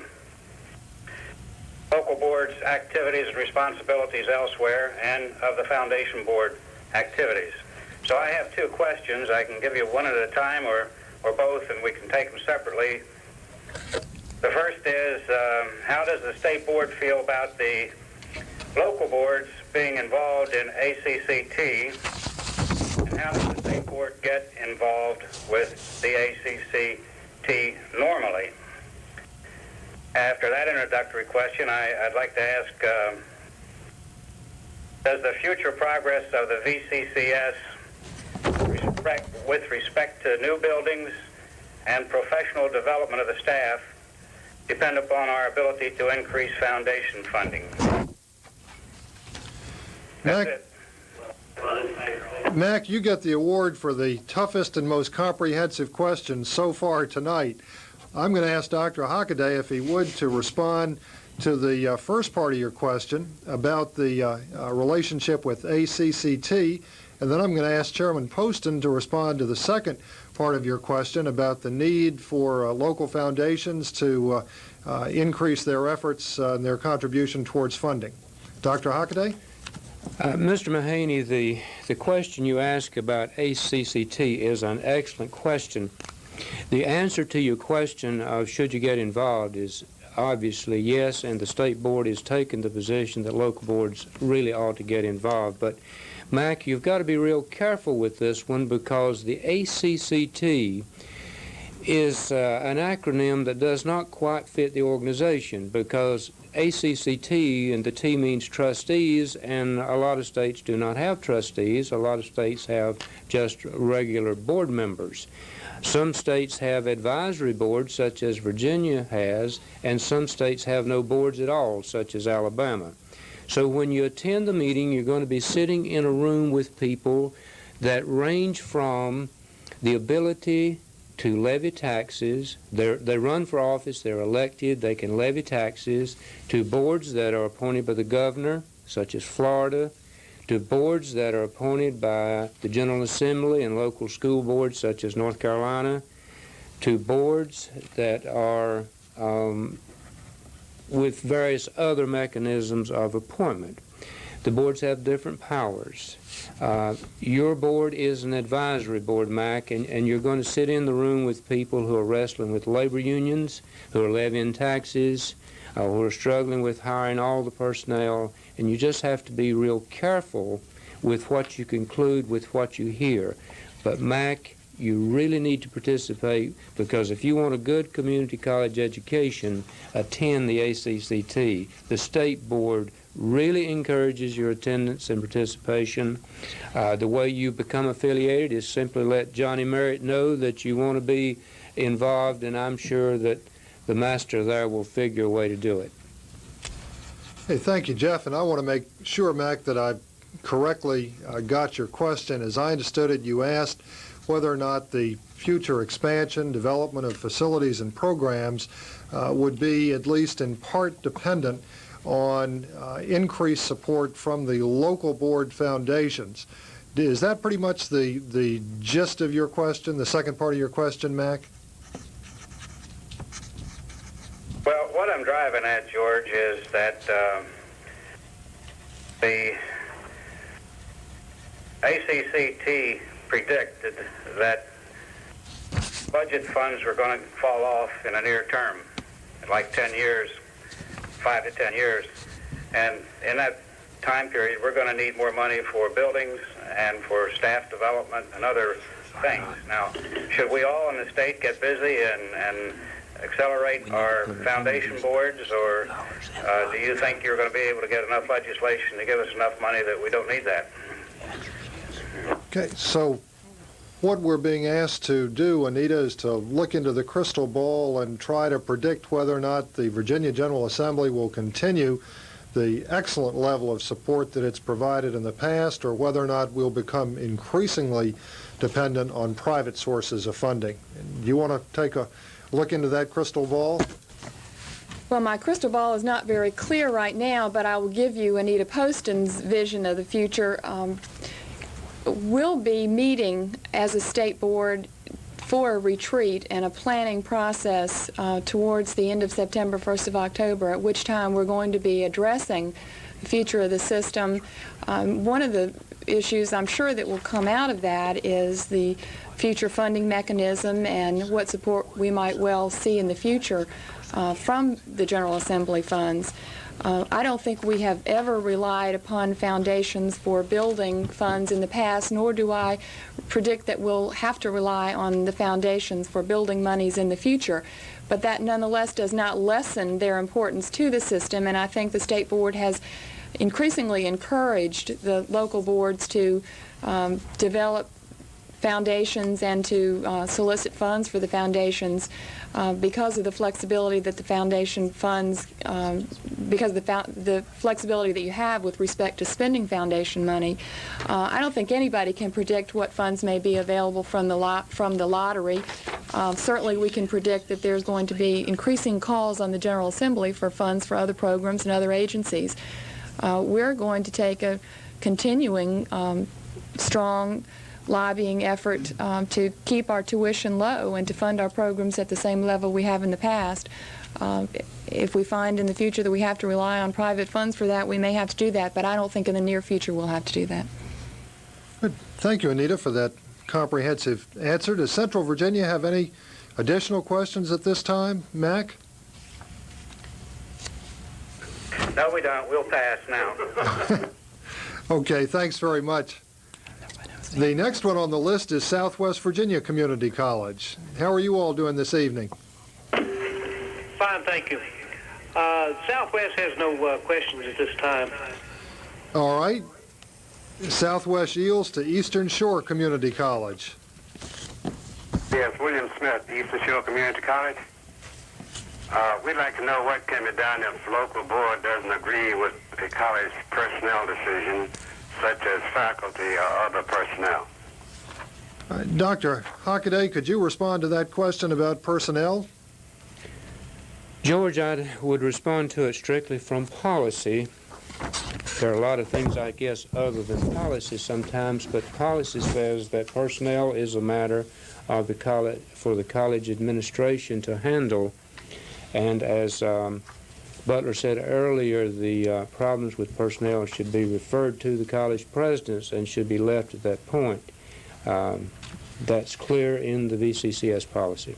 [SPEAKER 15] local board's activities and responsibilities elsewhere, and of the foundation board activities. So I have two questions. I can give you one at a time or both, and we can take them separately. The first is, how does the state board feel about the local boards being involved in ACCT, and how does the state board get involved with the ACCT normally? After that introductory question, I'd like to ask, does the future progress of the VCCS with respect to new buildings and professional development of the staff depend upon our ability to increase foundation funding?
[SPEAKER 4] Mac, you get the award for the toughest and most comprehensive question so far tonight. I'm going to ask Dr. Hockaday, if he would, to respond to the first part of your question about the relationship with ACCT, and then I'm going to ask Chairman Poston to respond to the second part of your question about the need for local foundations to increase their efforts and their contribution towards funding. Dr. Hockaday?
[SPEAKER 6] Mr. Mahaney, the question you ask about ACCT is an excellent question. The answer to your question of should you get involved is obviously yes, and the state board has taken the position that local boards really ought to get involved. But Mac, you've got to be real careful with this one, because the ACCT is an acronym that does not quite fit the organization, because ACCT, and the T means trustees, and a lot of states do not have trustees. A lot of states have just regular board members. Some states have advisory boards, such as Virginia has, and some states have no boards at all, such as Alabama. So when you attend the meeting, you're going to be sitting in a room with people that range from the ability to levy taxes. They run for office, they're elected, they can levy taxes, to boards that are appointed by the governor, such as Florida, to boards that are appointed by the General Assembly and local school boards, such as North Carolina, to boards that are with various other mechanisms of appointment. The boards have different powers. Your board is an advisory board, Mac, and you're going to sit in the room with people who are wrestling with labor unions, who are levying taxes, who are struggling with hiring all the personnel, and you just have to be real careful with what you conclude with what you hear. But Mac, you really need to participate, because if you want a good community college education, attend the ACCT. The state board really encourages your attendance and participation. The way you become affiliated is simply let Johnny Merritt know that you want to be involved, and I'm sure that the master there will figure a way to do it.
[SPEAKER 4] Hey, thank you, Jeff. And I want to make sure, Mac, that I correctly got your question. As I understood it, you asked whether or not the future expansion, development of facilities and programs would be at least in part dependent on increased support from the local board foundations. Is that pretty much the gist of your question, the second part of your question, Mac?
[SPEAKER 15] Well, what I'm driving at, George, is that the ACCT predicted that budget funds were going to fall off in a near term, like 10 years, 5 to 10 years. And in that time period, we're going to need more money for buildings and for staff development and other things. Now, should we all in the state get busy and accelerate our foundation boards, or do you think you're going to be able to get enough legislation to give us enough money that we don't need that?
[SPEAKER 4] Okay, so what we're being asked to do, Anita, is to look into the crystal ball and try to predict whether or not the Virginia General Assembly will continue the excellent level of support that it's provided in the past, or whether or not we'll become increasingly dependent on private sources of funding. Do you want to take a look into that crystal ball?
[SPEAKER 1] Well, my crystal ball is not very clear right now, but I will give you Anita Poston's vision of the future. We'll be meeting as a state board for a retreat and a planning process towards the end of September, 1st of October, at which time we're going to be addressing the future of the system. One of the issues I'm sure that will come out of that is the future funding mechanism and what support we might well see in the future from the General Assembly funds. I don't think we have ever relied upon foundations for building funds in the past, nor do I predict that we'll have to rely on the foundations for building monies in the future. But that nonetheless does not lessen their importance to the system, and I think the State Board has increasingly encouraged the local boards to develop foundations and to solicit funds for the foundations because of the flexibility that the foundation funds, because of the flexibility that you have with respect to spending foundation money. I don't think anybody can predict what funds may be available from the lottery. Certainly we can predict that there's going to be increasing calls on the General Assembly for funds for other programs and other agencies. We're going to take a continuing strong lobbying effort to keep our tuition low and to fund our programs at the same level we have in the past. If we find in the future that we have to rely on private funds for that, we may have to do that, but I don't think in the near future we'll have to do that.
[SPEAKER 4] Good. Thank you, Anita, for that comprehensive answer. Does Central Virginia have any additional questions at this time? Mac?
[SPEAKER 15] No, we don't. We'll pass now.
[SPEAKER 4] Okay, thanks very much. The next one on the list is Southwest Virginia Community College. How are you all doing this evening?
[SPEAKER 16] Fine, thank you. Southwest has no questions at this time.
[SPEAKER 4] All right. Southwest yields to Eastern Shore Community College.
[SPEAKER 10] Yes, William Smith, Eastern Shore Community College. We'd like to know what can be done if the local board doesn't agree with a college personnel decision, such as faculty or other personnel.
[SPEAKER 4] Dr. Hockaday, could you respond to that question about personnel?
[SPEAKER 6] George, I would respond to it strictly from policy. There are a lot of things, I guess, other than policy sometimes, but policy says that personnel is a matter of the college, for the college administration to handle. And as Butler said earlier, the problems with personnel should be referred to the college presidents and should be left at that point. That's clear in the VCCS policy.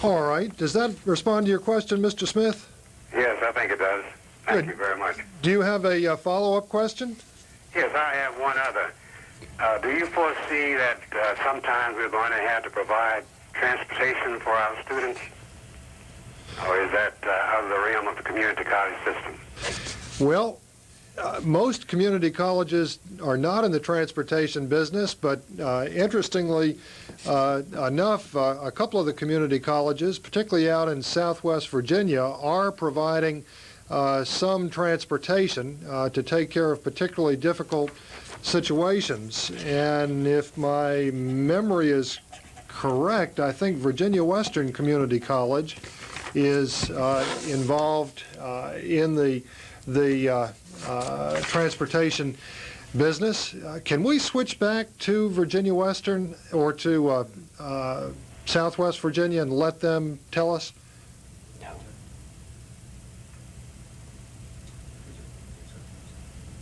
[SPEAKER 4] All right. Does that respond to your question, Mr. Smith?
[SPEAKER 10] Yes, I think it does. Thank you very much.
[SPEAKER 4] Do you have a follow-up question?
[SPEAKER 10] Yes, I have one other. Do you foresee that sometimes we're going to have to provide transportation for our students? Or is that out of the realm of the community college system?
[SPEAKER 4] Well, most community colleges are not in the transportation business, but interestingly enough, a couple of the community colleges, particularly out in Southwest Virginia, are providing some transportation to take care of particularly difficult situations. And if my memory is correct, I think Virginia Western Community College is involved in the transportation business. Can we switch back to Virginia Western or to Southwest Virginia and let them tell us?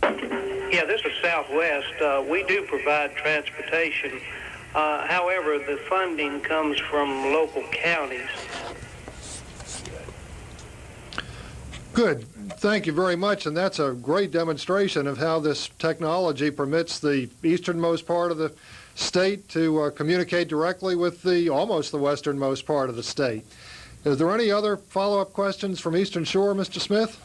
[SPEAKER 16] Yeah, this is Southwest. We do provide transportation. However, the funding comes from local counties.
[SPEAKER 4] Good. Thank you very much, and that's a great demonstration of how this technology permits the easternmost part of the state to communicate directly with almost the westernmost part of the state. Is there any other follow-up questions from Eastern Shore, Mr. Smith?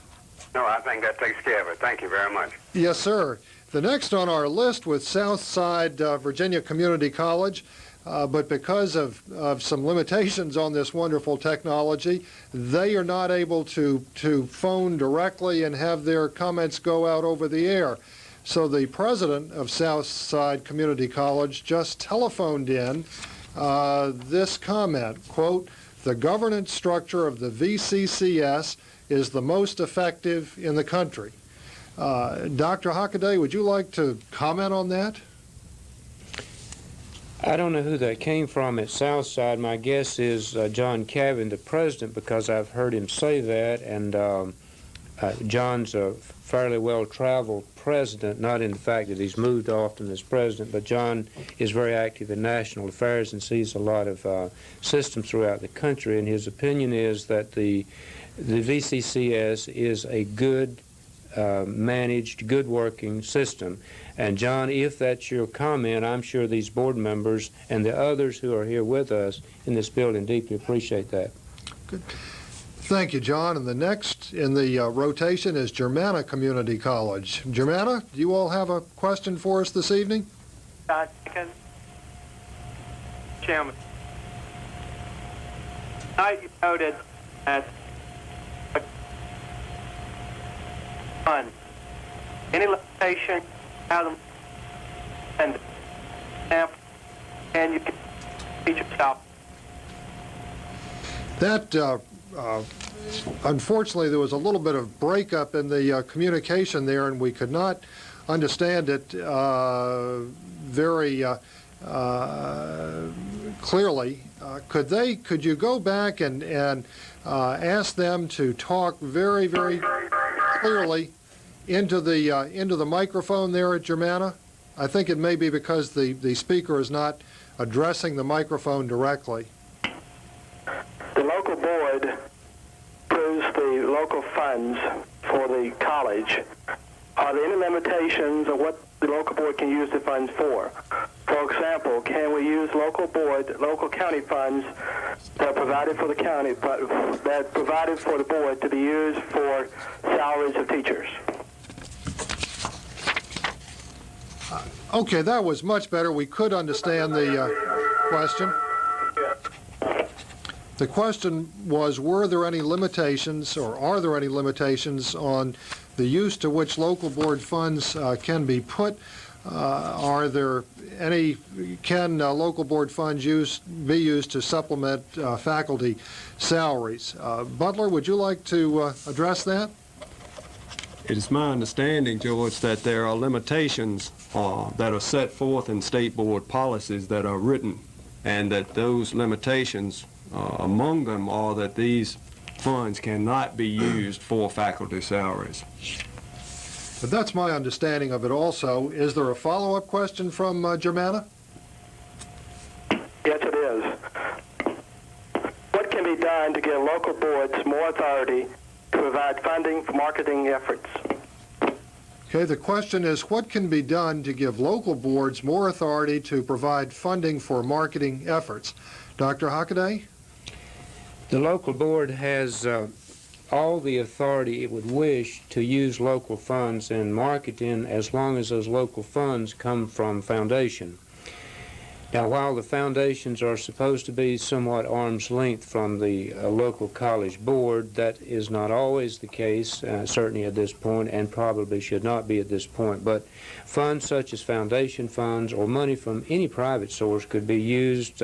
[SPEAKER 10] No, I think that takes care of it. Thank you very much.
[SPEAKER 4] Yes, sir. The next on our list with Southside Virginia Community College, but because of some limitations on this wonderful technology, they are not able to phone directly and have their comments go out over the air. So the president of Southside Community College just telephoned in this comment, quote, "The governance structure of the VCCS is the most effective in the country." Dr. Hockaday, would you like to comment on that?
[SPEAKER 6] I don't know who that came from at Southside. My guess is John Cavan, the president, because I've heard him say that, and John's a fairly well-traveled president, not in the fact that he's moved often as president, but John is very active in national affairs and sees a lot of systems throughout the country, and his opinion is that the VCCS is a good managed, good working system. And John, if that's your comment, I'm sure these board members and the others who are here with us in this building deeply appreciate that.
[SPEAKER 4] Good. Thank you, John. And the next in the rotation is Germanna Community College. Germanna, do you all have a question for us this evening?
[SPEAKER 16] Chairman, tonight you noted that any limitation and you can teach yourself.
[SPEAKER 4] That unfortunately, there was a little bit of breakup in the communication there, and we could not understand it very clearly. Could you go back and ask them to talk very, very clearly into the microphone there at Germanna? I think it may be because the speaker is not addressing the microphone directly.
[SPEAKER 14] The local board approves the local funds for the college. Are there any limitations of what the local board can use the funds for? For example, can we use local county funds that are provided for the county, that are provided for the board to be used for salaries of teachers?
[SPEAKER 4] Okay, that was much better. We could understand the question. The question was, were there any limitations, or are there any limitations on the use to which local board funds can be put? Are there any, can local board funds be used to supplement faculty salaries? Butler, would you like to address that?
[SPEAKER 5] It is my understanding, George, that there are limitations that are set forth in state board policies that are written, and that those limitations, among them, are that these funds cannot be used for faculty salaries.
[SPEAKER 4] But that's my understanding of it also. Is there a follow-up question from Germanna?
[SPEAKER 14] Yes, it is. What can be done to give local boards more authority to provide funding for marketing efforts?
[SPEAKER 4] Okay, the question is, what can be done to give local boards more authority to provide funding for marketing efforts? Dr. Hockaday?
[SPEAKER 6] The local board has all the authority it would wish to use local funds in marketing, as long as those local funds come from foundation. Now, while the foundations are supposed to be somewhat arm's length from the local college board, that is not always the case, certainly at this point, and probably should not be at this point. But funds such as foundation funds or money from any private source could be used,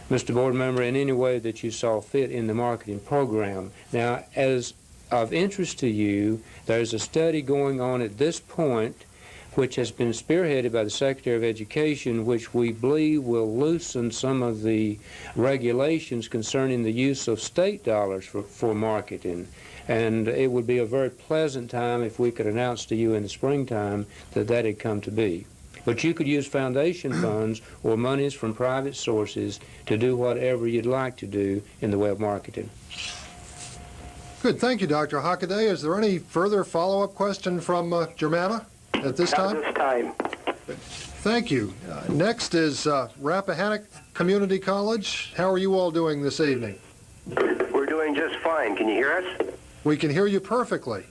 [SPEAKER 6] Mr. Board Member, in any way that you saw fit in the marketing program. Now, as of interest to you, there's a study going on at this point which has been spearheaded by the Secretary of Education, which we believe will loosen some of the regulations concerning the use of state dollars for marketing. And it would be a very pleasant time if we could announce to you in the springtime that that had come to be. But you could use foundation funds or monies from private sources to do whatever you'd like to do in the way of marketing.
[SPEAKER 4] Good. Thank you, Dr. Hockaday. Is there any further follow-up question from Germanna at this time?
[SPEAKER 14] Not at this time.
[SPEAKER 4] Thank you. Next is Rappahannock Community College. How are you all doing this evening?
[SPEAKER 10] We're doing just fine. Can you hear us?
[SPEAKER 4] We can hear you perfectly.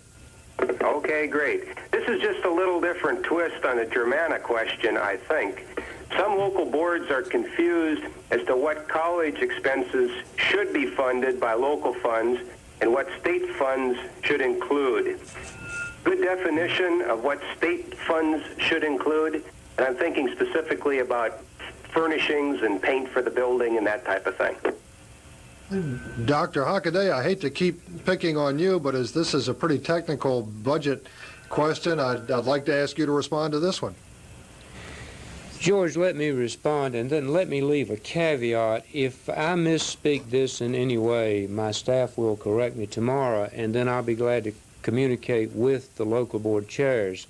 [SPEAKER 10] Okay, great. This is just a little different twist on the Germanna question, I think. Some local boards are confused as to what college expenses should be funded by local funds and what state funds should include. Good definition of what state funds should include, and I'm thinking specifically about furnishings and paint for the building and that type of thing.
[SPEAKER 4] Dr. Hockaday, I hate to keep picking on you, but as this is a pretty technical budget question, I'd like to ask you to respond to this one.
[SPEAKER 6] George, let me respond, and then let me leave a caveat. If I misspeak this in any way, my staff will correct me tomorrow, and then I'll be glad to communicate with the local board chairs.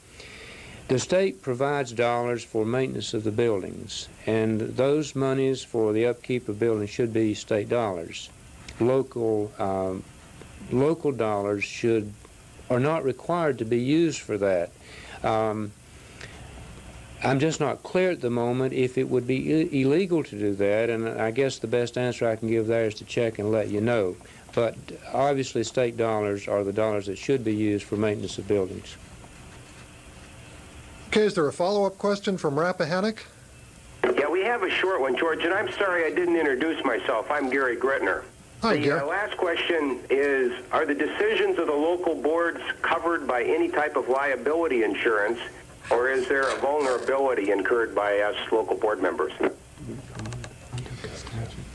[SPEAKER 6] The state provides dollars for maintenance of the buildings, and those monies for the upkeep of buildings should be state dollars. Local dollars are not required to be used for that. I'm just not clear at the moment if it would be illegal to do that, and I guess the best answer I can give there is to check and let you know. But obviously state dollars are the dollars that should be used for maintenance of buildings.
[SPEAKER 4] Okay, is there a follow-up question from Rappahannock?
[SPEAKER 10] Yeah, we have a short one, George, and I'm sorry I didn't introduce myself. I'm Gary Gretner.
[SPEAKER 4] Hi, Gary.
[SPEAKER 10] The last question is, are the decisions of the local boards covered by any type of liability insurance, or is there a vulnerability incurred by us local board members?
[SPEAKER 4] I'd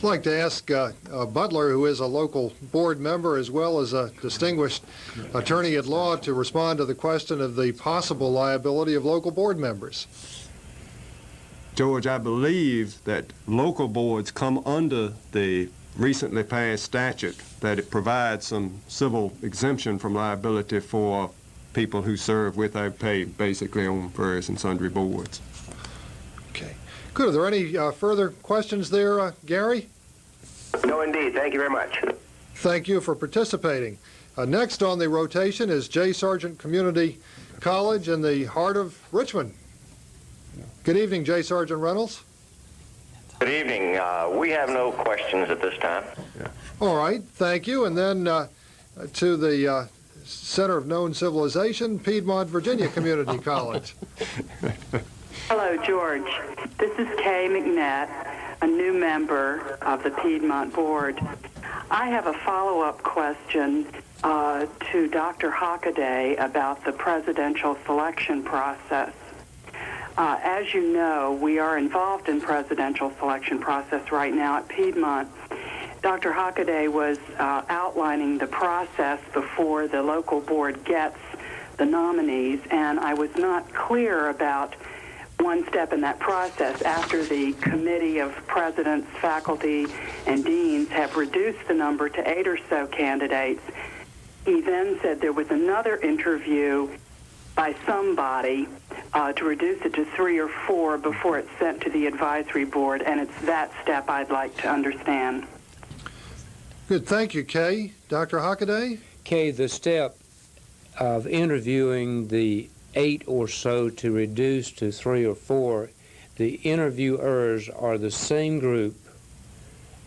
[SPEAKER 4] like to ask Butler, who is a local board member as well as a distinguished attorney at law, to respond to the question of the possible liability of local board members.
[SPEAKER 5] George, I believe that local boards come under the recently passed statute, that it provides some civil exemption from liability for people who serve without pay, basically on various and sundry boards.
[SPEAKER 4] Okay. Good. Are there any further questions there, Gary?
[SPEAKER 10] No, indeed. Thank you very much.
[SPEAKER 4] Thank you for participating. Next on the rotation is J. Sargent Community College in the heart of Richmond. Good evening, J. Sargent Reynolds.
[SPEAKER 17] Good evening. We have no questions at this time.
[SPEAKER 5] Yeah.
[SPEAKER 4] All right. Thank you. And then to the Center of Known Civilization, Piedmont, Virginia Community College.
[SPEAKER 7] Hello, George. This is Kay McNett, a new member of the Piedmont Board. I have a follow-up question to Dr. Hockaday about the presidential selection process. As you know, we are involved in presidential selection process right now at Piedmont. Dr. Hockaday was outlining the process before the local board gets the nominees, and I was not clear about one step in that process. After the committee of presidents, faculty, and deans have reduced the number to 8 or so candidates, he then said there was another interview by somebody to reduce it to 3 or 4 before it's sent to the advisory board, and it's that step I'd like to understand.
[SPEAKER 4] Good. Thank you, Kay. Dr. Hockaday?
[SPEAKER 6] Kay, the step of interviewing the 8 or so to reduce to 3 or 4, the interviewers are the same group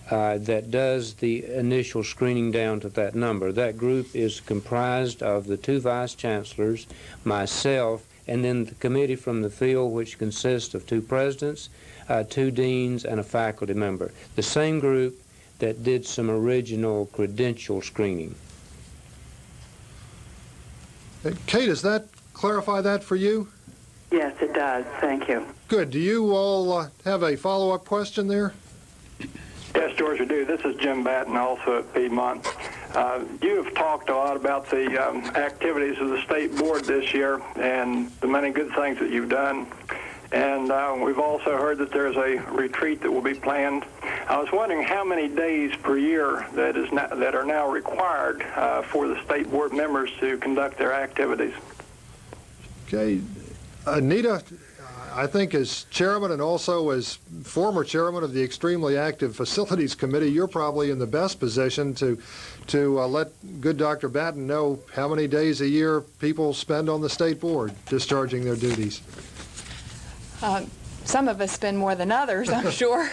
[SPEAKER 6] that does the initial screening down to that number. That group is comprised of the 2 vice chancellors, myself, and then the committee from the field, which consists of 2 presidents, 2 deans, and a faculty member. The same group that did some original credential screening.
[SPEAKER 4] Kay, does that clarify that for you?
[SPEAKER 7] Yes, it does. Thank you.
[SPEAKER 4] Good. Do you all have a follow-up question there?
[SPEAKER 14] Yes, George, we do. This is Jim Batten, also at Piedmont. You have talked a lot about the activities of the state board this year and the many good things that you've done. And we've also heard that there's a retreat that will be planned. I was wondering how many days per year that are now required for the state board members to conduct their activities.
[SPEAKER 4] Okay. Anita, I think as chairman and also as former chairman of the extremely active Facilities Committee, you're probably in the best position to let good Dr. Batten know how many days a year people spend on the state board discharging their duties.
[SPEAKER 1] Some of us spend more than others, I'm sure.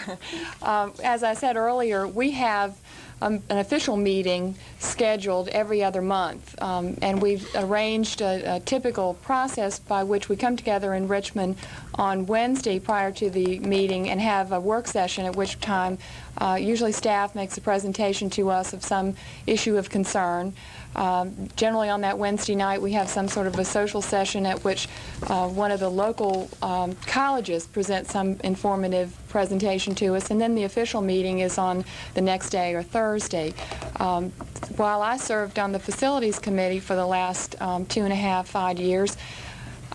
[SPEAKER 1] As I said earlier, we have an official meeting scheduled every other month, and we've arranged a typical process by which we come together in Richmond on Wednesday prior to the meeting and have a work session, at which time usually staff makes a presentation to us of some issue of concern. Generally on that Wednesday night we have some sort of a social session at which one of the local colleges presents some informative presentation to us, and then the official meeting is on the next day or Thursday. While I served on the Facilities Committee for the last 2.5 odd years,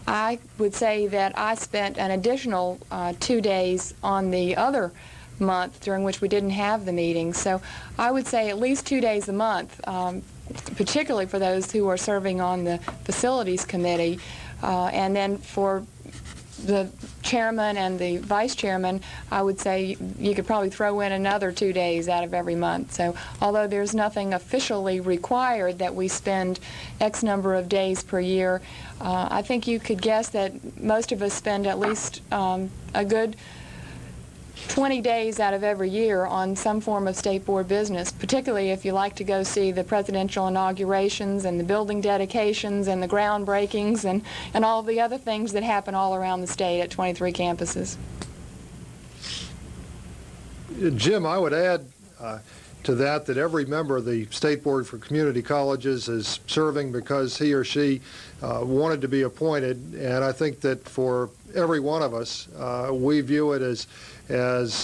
[SPEAKER 1] I would say that I spent an additional 2 days on the other month during which we didn't have the meeting. So I would say at least 2 days a month, particularly for those who are serving on the Facilities Committee. And then for the chairman and the vice chairman, I would say you could probably throw in another 2 days out of every month. So although there's nothing officially required that we spend X number of days per year, I think you could guess that most of us spend at least a good 20 days out of every year on some form of state board business, particularly if you like to go see the presidential inaugurations and the building dedications and the groundbreakings and all of the other things that happen all around the state at 23 campuses.
[SPEAKER 4] Jim, I would add to that every member of the State Board for Community Colleges is serving because he or she wanted to be appointed, and I think that for every one of us, we view it as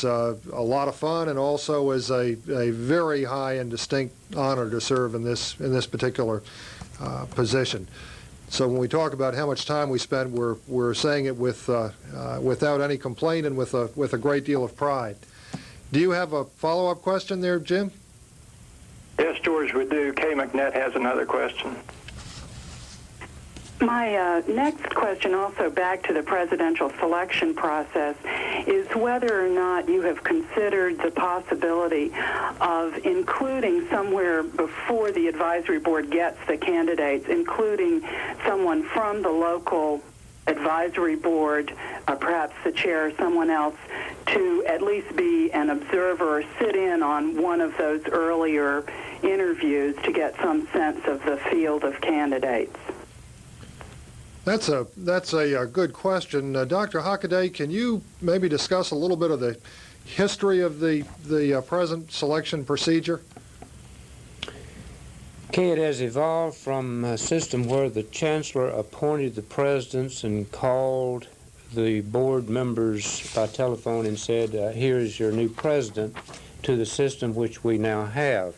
[SPEAKER 4] a lot of fun and also as a very high and distinct honor to serve in this particular position. So when we talk about how much time we spend, we're saying it without any complaint and with a great deal of pride. Do you have a follow-up question there, Jim?
[SPEAKER 14] Yes, George, we do. Kay McNett has another question.
[SPEAKER 7] My next question, also back to the presidential selection process, is whether or not you have considered the possibility of including somewhere before the advisory board gets the candidates, including someone from the local advisory board, perhaps the chair or someone else, to at least be an observer or sit in on one of those earlier interviews to get some sense of the field of candidates.
[SPEAKER 4] That's a good question. Dr. Hockaday, can you maybe discuss a little bit of the history of the present selection procedure?
[SPEAKER 6] Okay, it has evolved from a system where the chancellor appointed the presidents and called the board members by telephone and said, here is your new president, to the system which we now have.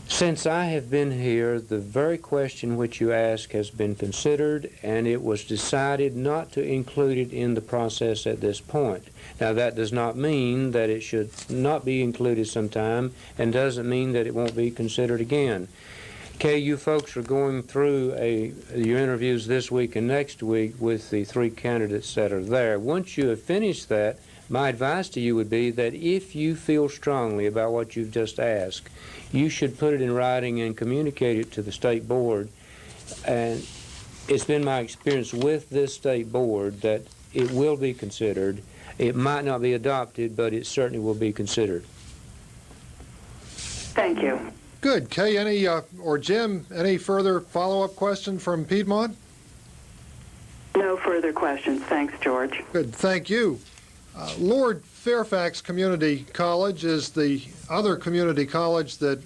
[SPEAKER 6] Since I have been here, the very question which you ask has been considered, and it was decided not to include it in the process at this point. Now, that does not mean that it should not be included sometime, and doesn't mean that it won't be considered again. Okay, you folks are going through your interviews this week and next week with the 3 candidates that are there. Once you have finished that, my advice to you would be that if you feel strongly about what you've just asked, you should put it in writing and communicate it to the state board. And it's been my experience with this state board that it will be considered. It might not be adopted, but it certainly will be considered.
[SPEAKER 7] Thank you.
[SPEAKER 4] Good. Kay, or Jim, any further follow-up question from Piedmont?
[SPEAKER 7] No further questions. Thanks, George.
[SPEAKER 4] Good. Thank you. Lord Fairfax Community College is the other community college that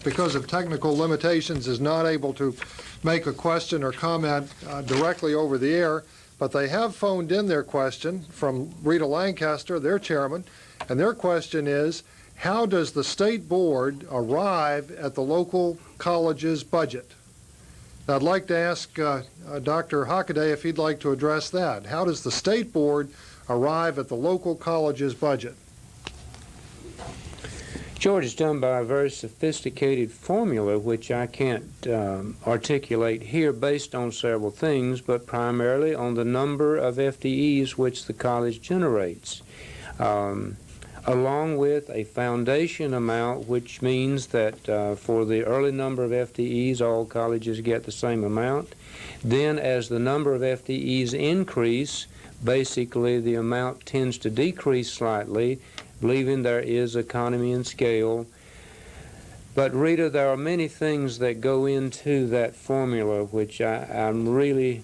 [SPEAKER 4] because of technical limitations is not able to make a question or comment directly over the air, but they have phoned in their question from Rita Lancaster, their chairman, and their question is, how does the state board arrive at the local college's budget? Now, I'd like to ask Dr. Hockaday if he'd like to address that. How does the state board arrive at the local college's budget?
[SPEAKER 6] George, it's done by a very sophisticated formula, which I can't articulate here, based on several things, but primarily on the number of FTEs which the college generates, along with a foundation amount, which means that for the early number of FTEs, all colleges get the same amount. Then as the number of FTEs increase, basically the amount tends to decrease slightly, believing there is economy and scale. But Rita, there are many things that go into that formula which I'm really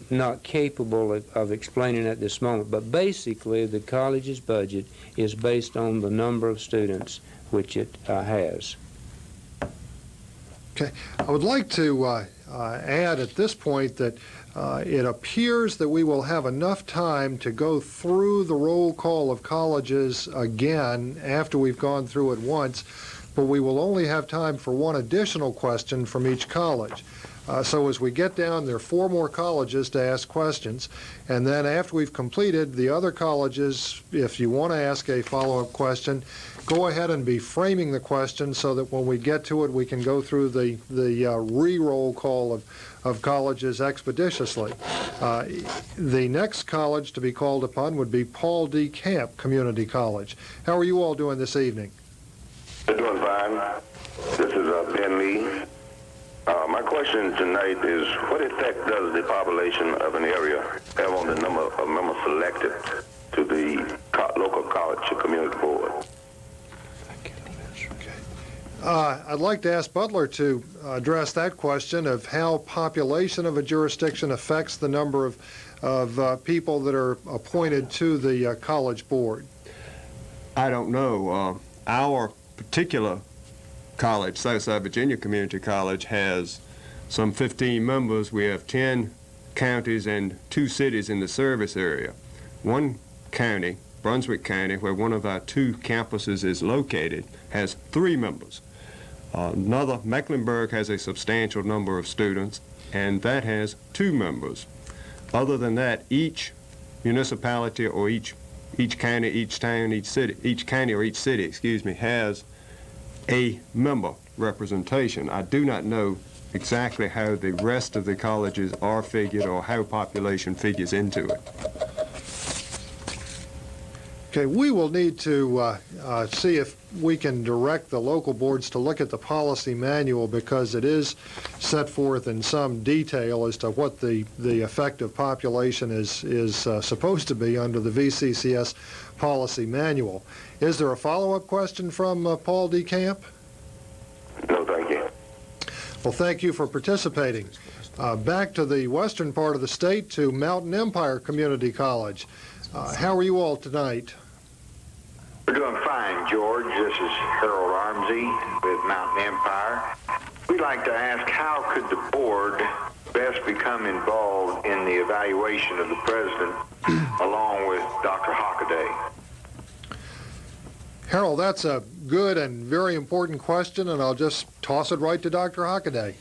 [SPEAKER 6] not capable of explaining at this moment. But basically the college's budget is based on the number of students which it has.
[SPEAKER 4] Okay. I would like to add at this point that it appears that we will have enough time to go through the roll call of colleges again after we've gone through it once, but we will only have time for one additional question from each college. So as we get down, there are 4 more colleges to ask questions, and then after we've completed the other colleges, if you want to ask a follow-up question, go ahead and be framing the question so that when we get to it, we can go through the re-roll call of colleges expeditiously. The next college to be called upon would be Paul D. Camp Community College. How are you all doing this evening?
[SPEAKER 18] We're doing fine. This is Ben Lee. My question tonight is, what effect does the population of an area have on the number of members selected to the local college or community board?
[SPEAKER 4] I'd like to ask Butler to address that question of how population of a jurisdiction affects the number of people that are appointed to the college board.
[SPEAKER 5] I don't know. Our particular college, Southside Virginia Community College, has some 15 members. We have 10 counties and 2 cities in the service area. One county, Brunswick County, where one of our 2 campuses is located, has 3 members. Another, Mecklenburg, has a substantial number of students, and that has 2 members. Other than that, each municipality or each county, each town, each county or each city, excuse me, has a member representation. I do not know exactly how the rest of the colleges are figured or how population figures into it.
[SPEAKER 4] Okay, we will need to see if we can direct the local boards to look at the policy manual, because it is set forth in some detail as to what the effective population is supposed to be under the VCCS policy manual. Is there a follow-up question from Paul D. Camp?
[SPEAKER 18] No, thank you.
[SPEAKER 4] Well, thank you for participating. Back to the western part of the state, to Mountain Empire Community College. How are you all tonight?
[SPEAKER 10] We're doing fine, George. This is Harold Armsey with Mountain Empire. We'd like to ask, how could the board best become involved in the evaluation of the president along with Dr. Hockaday?
[SPEAKER 4] Harold, that's a good and very important question, and I'll just toss it right to Dr. Hockaday.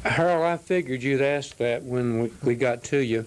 [SPEAKER 6] Harold, I figured you'd ask that when we got to you.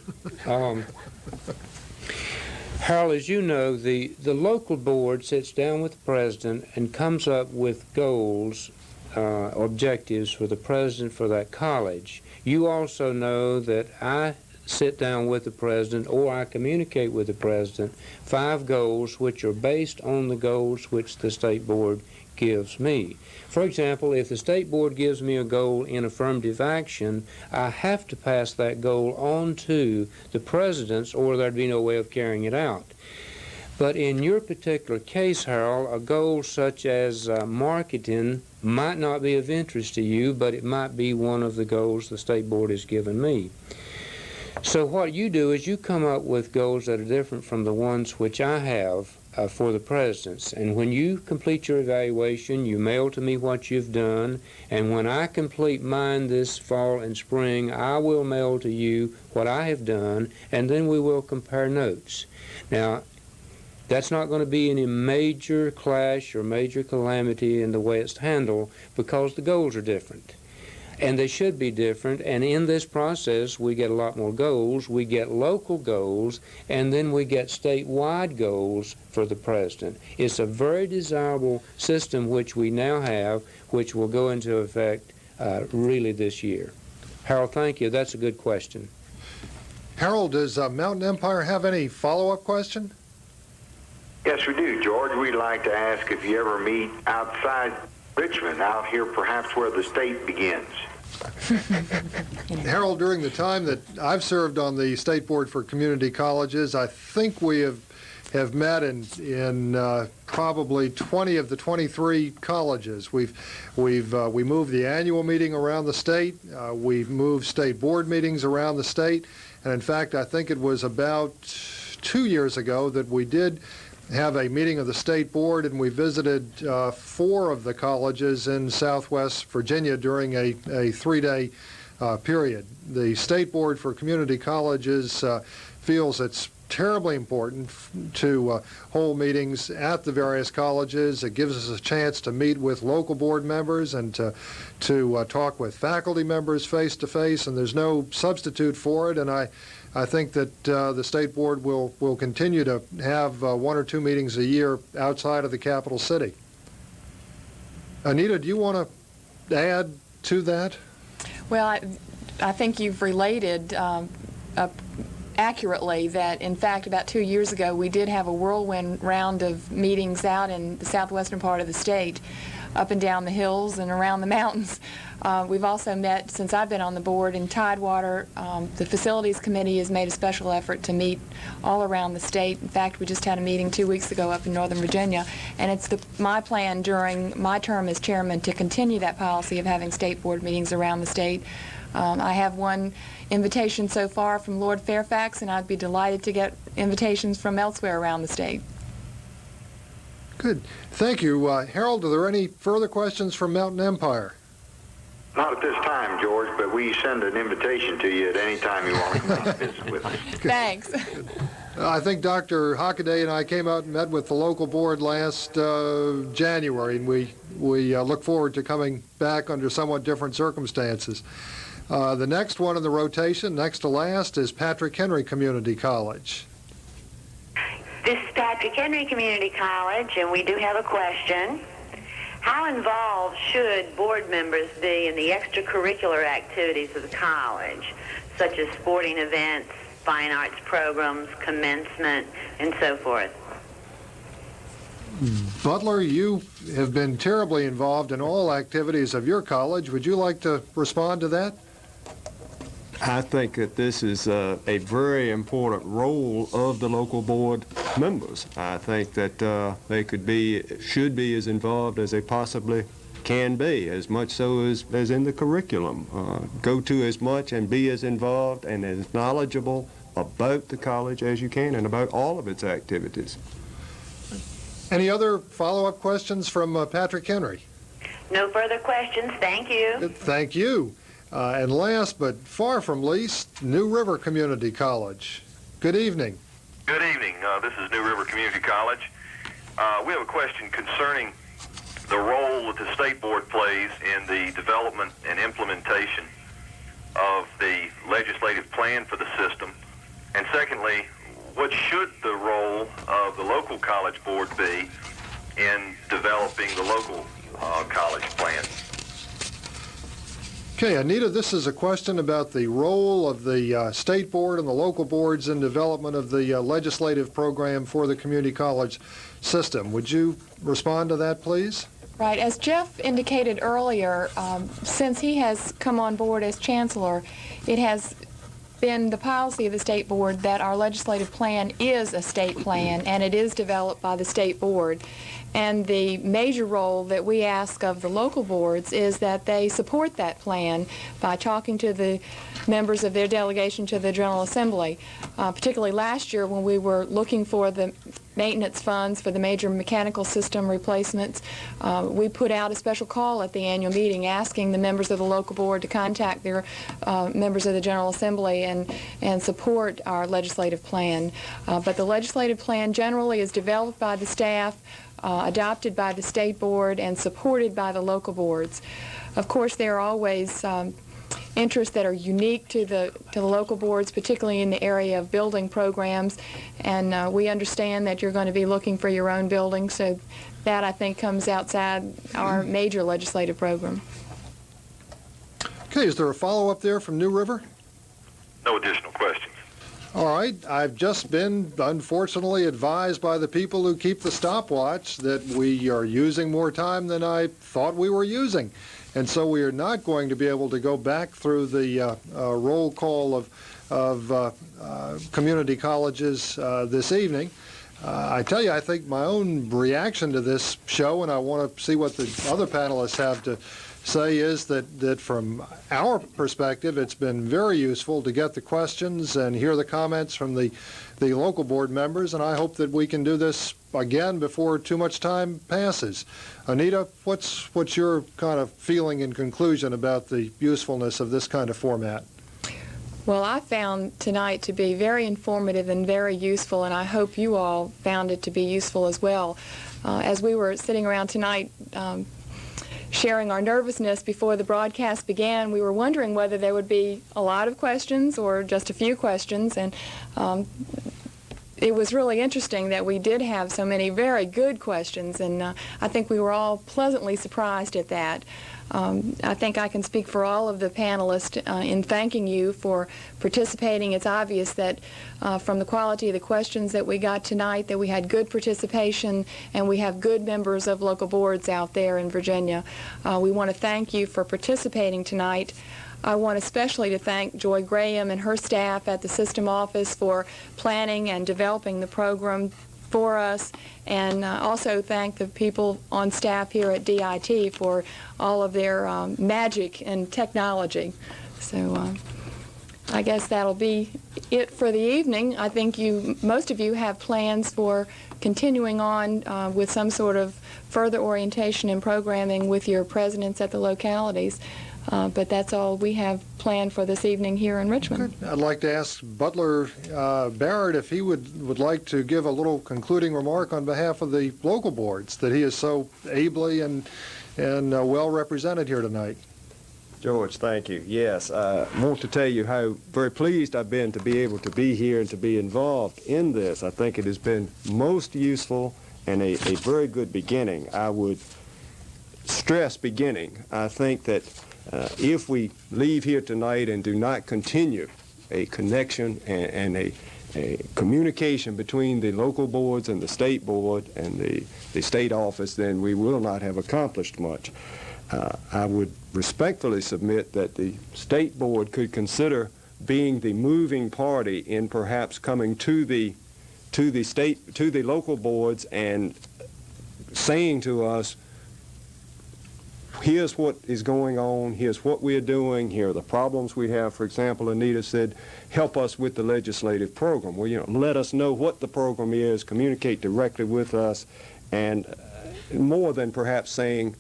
[SPEAKER 6] Harold, as you know, the local board sits down with the president and comes up with goals, objectives for the president for that college. You also know that I sit down with the president, or I communicate with the president, 5 goals which are based on the goals which the state board gives me. For example, if the state board gives me a goal in affirmative action, I have to pass that goal on to the presidents, or there'd be no way of carrying it out. But in your particular case, Harold, a goal such as marketing might not be of interest to you, but it might be one of the goals the state board has given me. So what you do is you come up with goals that are different from the ones which I have for the presidents. And when you complete your evaluation, you mail to me what you've done. And when I complete mine this fall and spring, I will mail to you what I have done, and then we will compare notes. Now, that's not going to be any major clash or major calamity in the way it's handled, because the goals are different. And they should be different, and in this process we get a lot more goals. We get local goals, and then we get statewide goals for the president. It's a very desirable system which we now have, which will go into effect really this year. Harold, thank you. That's a good question.
[SPEAKER 4] Harold, does Mountain Empire have any follow-up question?
[SPEAKER 10] Yes, we do, George. We'd like to ask if you ever meet outside Richmond, out here perhaps where the state begins.
[SPEAKER 4] Harold, during the time that I've served on the State Board for Community Colleges, I think we have met in probably 20 of the 23 colleges. We moved the annual meeting around the state. We've moved state board meetings around the state. And in fact, I think it was about 2 years ago that we did have a meeting of the state board, and we visited 4 of the colleges in Southwest Virginia during a 3-day period. The State Board for Community Colleges feels it's terribly important to hold meetings at the various colleges. It gives us a chance to meet with local board members and to talk with faculty members face to face, and there's no substitute for it. And I think that the State Board will continue to have 1 or 2 meetings a year outside of the capital city. Anita, do you want to add to that?
[SPEAKER 1] Well, I think you've related accurately that, in fact, about 2 years ago, we did have a whirlwind round of meetings out in the southwestern part of the state, up and down the hills and around the mountains. We've also met, since I've been on the board, in Tidewater. The Facilities Committee has made a special effort to meet all around the state. In fact, we just had a meeting 2 weeks ago up in Northern Virginia, and it's my plan during my term as chairman to continue that policy of having state board meetings around the state. I have one invitation so far from Lord Fairfax, and I'd be delighted to get invitations from elsewhere around the state.
[SPEAKER 4] Good. Thank you. Harold, are there any further questions from Mountain Empire?
[SPEAKER 10] Not at this time, George, but we send an invitation to you at any time you want to visit with us.
[SPEAKER 1] Thanks.
[SPEAKER 4] I think Dr. Hockaday and I came out and met with the local board last January, and we look forward to coming back under somewhat different circumstances. The next one in the rotation, next to last, is Patrick Henry Community College.
[SPEAKER 19] This is Patrick Henry Community College, and we do have a question. How involved should board members be in the extracurricular activities of the college, such as sporting events, fine arts programs, commencement, and so forth?
[SPEAKER 4] Butler, you have been terribly involved in all activities of your college. Would you like to respond to that?
[SPEAKER 5] I think that this is a very important role of the local board members. I think that they should be as involved as they possibly can be, as much so as in the curriculum. Go to as much and be as involved and as knowledgeable about the college as you can and about all of its activities.
[SPEAKER 4] Any other follow-up questions from Patrick Henry?
[SPEAKER 19] No further questions. Thank you.
[SPEAKER 4] Thank you. And last but far from least, New River Community College. Good evening.
[SPEAKER 9] Good evening. This is New River Community College. We have a question concerning the role that the State Board plays in the development and implementation of the legislative plan for the system. And secondly, what should the role of the local college board be in developing the local college plan?
[SPEAKER 4] Okay, Anita, this is a question about the role of the state board and the local boards in development of the legislative program for the community college system. Would you respond to that, please?
[SPEAKER 1] Right. As Jeff indicated earlier, since he has come on board as chancellor, it has been the policy of the state board that our legislative plan is a state plan, and it is developed by the state board. And the major role that we ask of the local boards is that they support that plan by talking to the members of their delegation to the General Assembly. Particularly last year when we were looking for the maintenance funds for the major mechanical system replacements, we put out a special call at the annual meeting asking the members of the local board to contact their members of the General Assembly and support our legislative plan. But the legislative plan generally is developed by the staff. adopted by the state board and supported by the local boards. Of course, there are always interests that are unique to the local boards, particularly in the area of building programs, and we understand that you're going to be looking for your own building, so that, I think, comes outside our major legislative program.
[SPEAKER 4] Okay, is there a follow-up there from New River?
[SPEAKER 9] No additional questions.
[SPEAKER 4] All right, I've just been unfortunately advised by the people who keep the stopwatch that we are using more time than I thought we were using. And so we are not going to be able to go back through the roll call of community colleges this evening. I tell you, I think my own reaction to this show, and I want to see what the other panelists have to say, is that from our perspective, it's been very useful to get the questions and hear the comments from the local board members, and I hope that we can do this again before too much time passes. Anita, what's your kind of feeling in conclusion about the usefulness of this kind of format?
[SPEAKER 1] Well, I found tonight to be very informative and very useful, and I hope you all found it to be useful as well. As we were sitting around tonight sharing our nervousness before the broadcast began, we were wondering whether there would be a lot of questions or just a few questions, and it was really interesting that we did have so many very good questions, and I think we were all pleasantly surprised at that. I think I can speak for all of the panelists in thanking you for participating. It's obvious that from the quality of the questions that we got tonight that we had good participation, and we have good members of local boards out there in Virginia. We want to thank you for participating tonight. I want especially to thank Joy Graham and her staff at the system office for planning and developing the program for us, and also thank the people on staff here at DIT for all of their magic and technology. So I guess that'll be it for the evening. I think most of you have plans for continuing on with some sort of further orientation and programming with your presidents at the localities. But that's all we have planned for this evening here in Richmond.
[SPEAKER 4] Good. I'd like to ask Butler Barrett if he would like to give a little concluding remark on behalf of the local boards that he is so ably and well represented here tonight.
[SPEAKER 5] George, thank you. Yes, I want to tell you how very pleased I've been to be able to be here and to be involved in this. I think it has been most useful and a very good beginning. I would stress beginning. I think that if we leave here tonight and do not continue a connection and a communication between the local boards and the state board and the state office, then we will not have accomplished much. I would respectfully submit that the state board could consider being the moving party in perhaps coming to the local boards and saying to us, here's what is going on, here's what we're doing, here are the problems we have. For example, Anita said, help us with the legislative program. Well, let us know what the program is, communicate directly with us, and more than perhaps saying,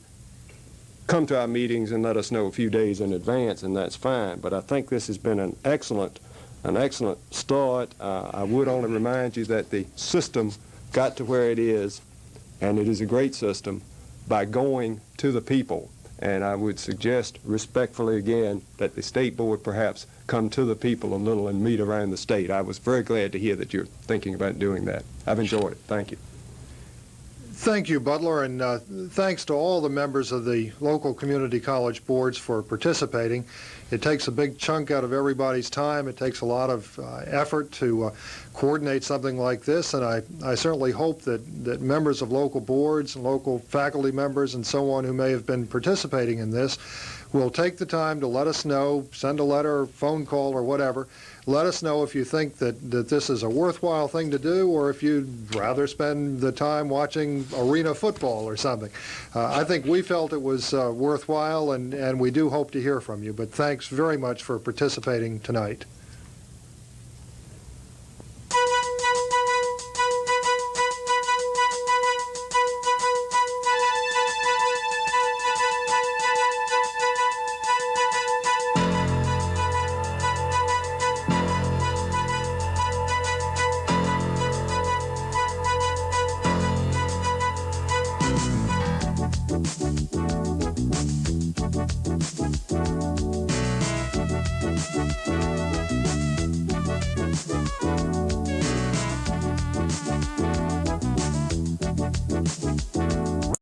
[SPEAKER 5] come to our meetings and let us know a few days in advance, and that's fine. But I think this has been an excellent start. I would only remind you that the system got to where it is, and it is a great system, by going to the people. And I would suggest respectfully again that the state board perhaps come to the people a little and meet around the state. I was very glad to hear that you're thinking about doing that. I've enjoyed it. Thank you.
[SPEAKER 4] Thank you, Butler, and thanks to all the members of the local community college boards for participating. It takes a big chunk out of everybody's time. It takes a lot of effort to coordinate something like this, and I certainly hope that members of local boards and local faculty members and so on who may have been participating in this will take the time to let us know, send a letter, phone call, or whatever. Let us know if you think that this is a worthwhile thing to do, or if you'd rather spend the time watching arena football or something. I think we felt it was worthwhile, and we do hope to hear from you. But thanks very much for participating tonight.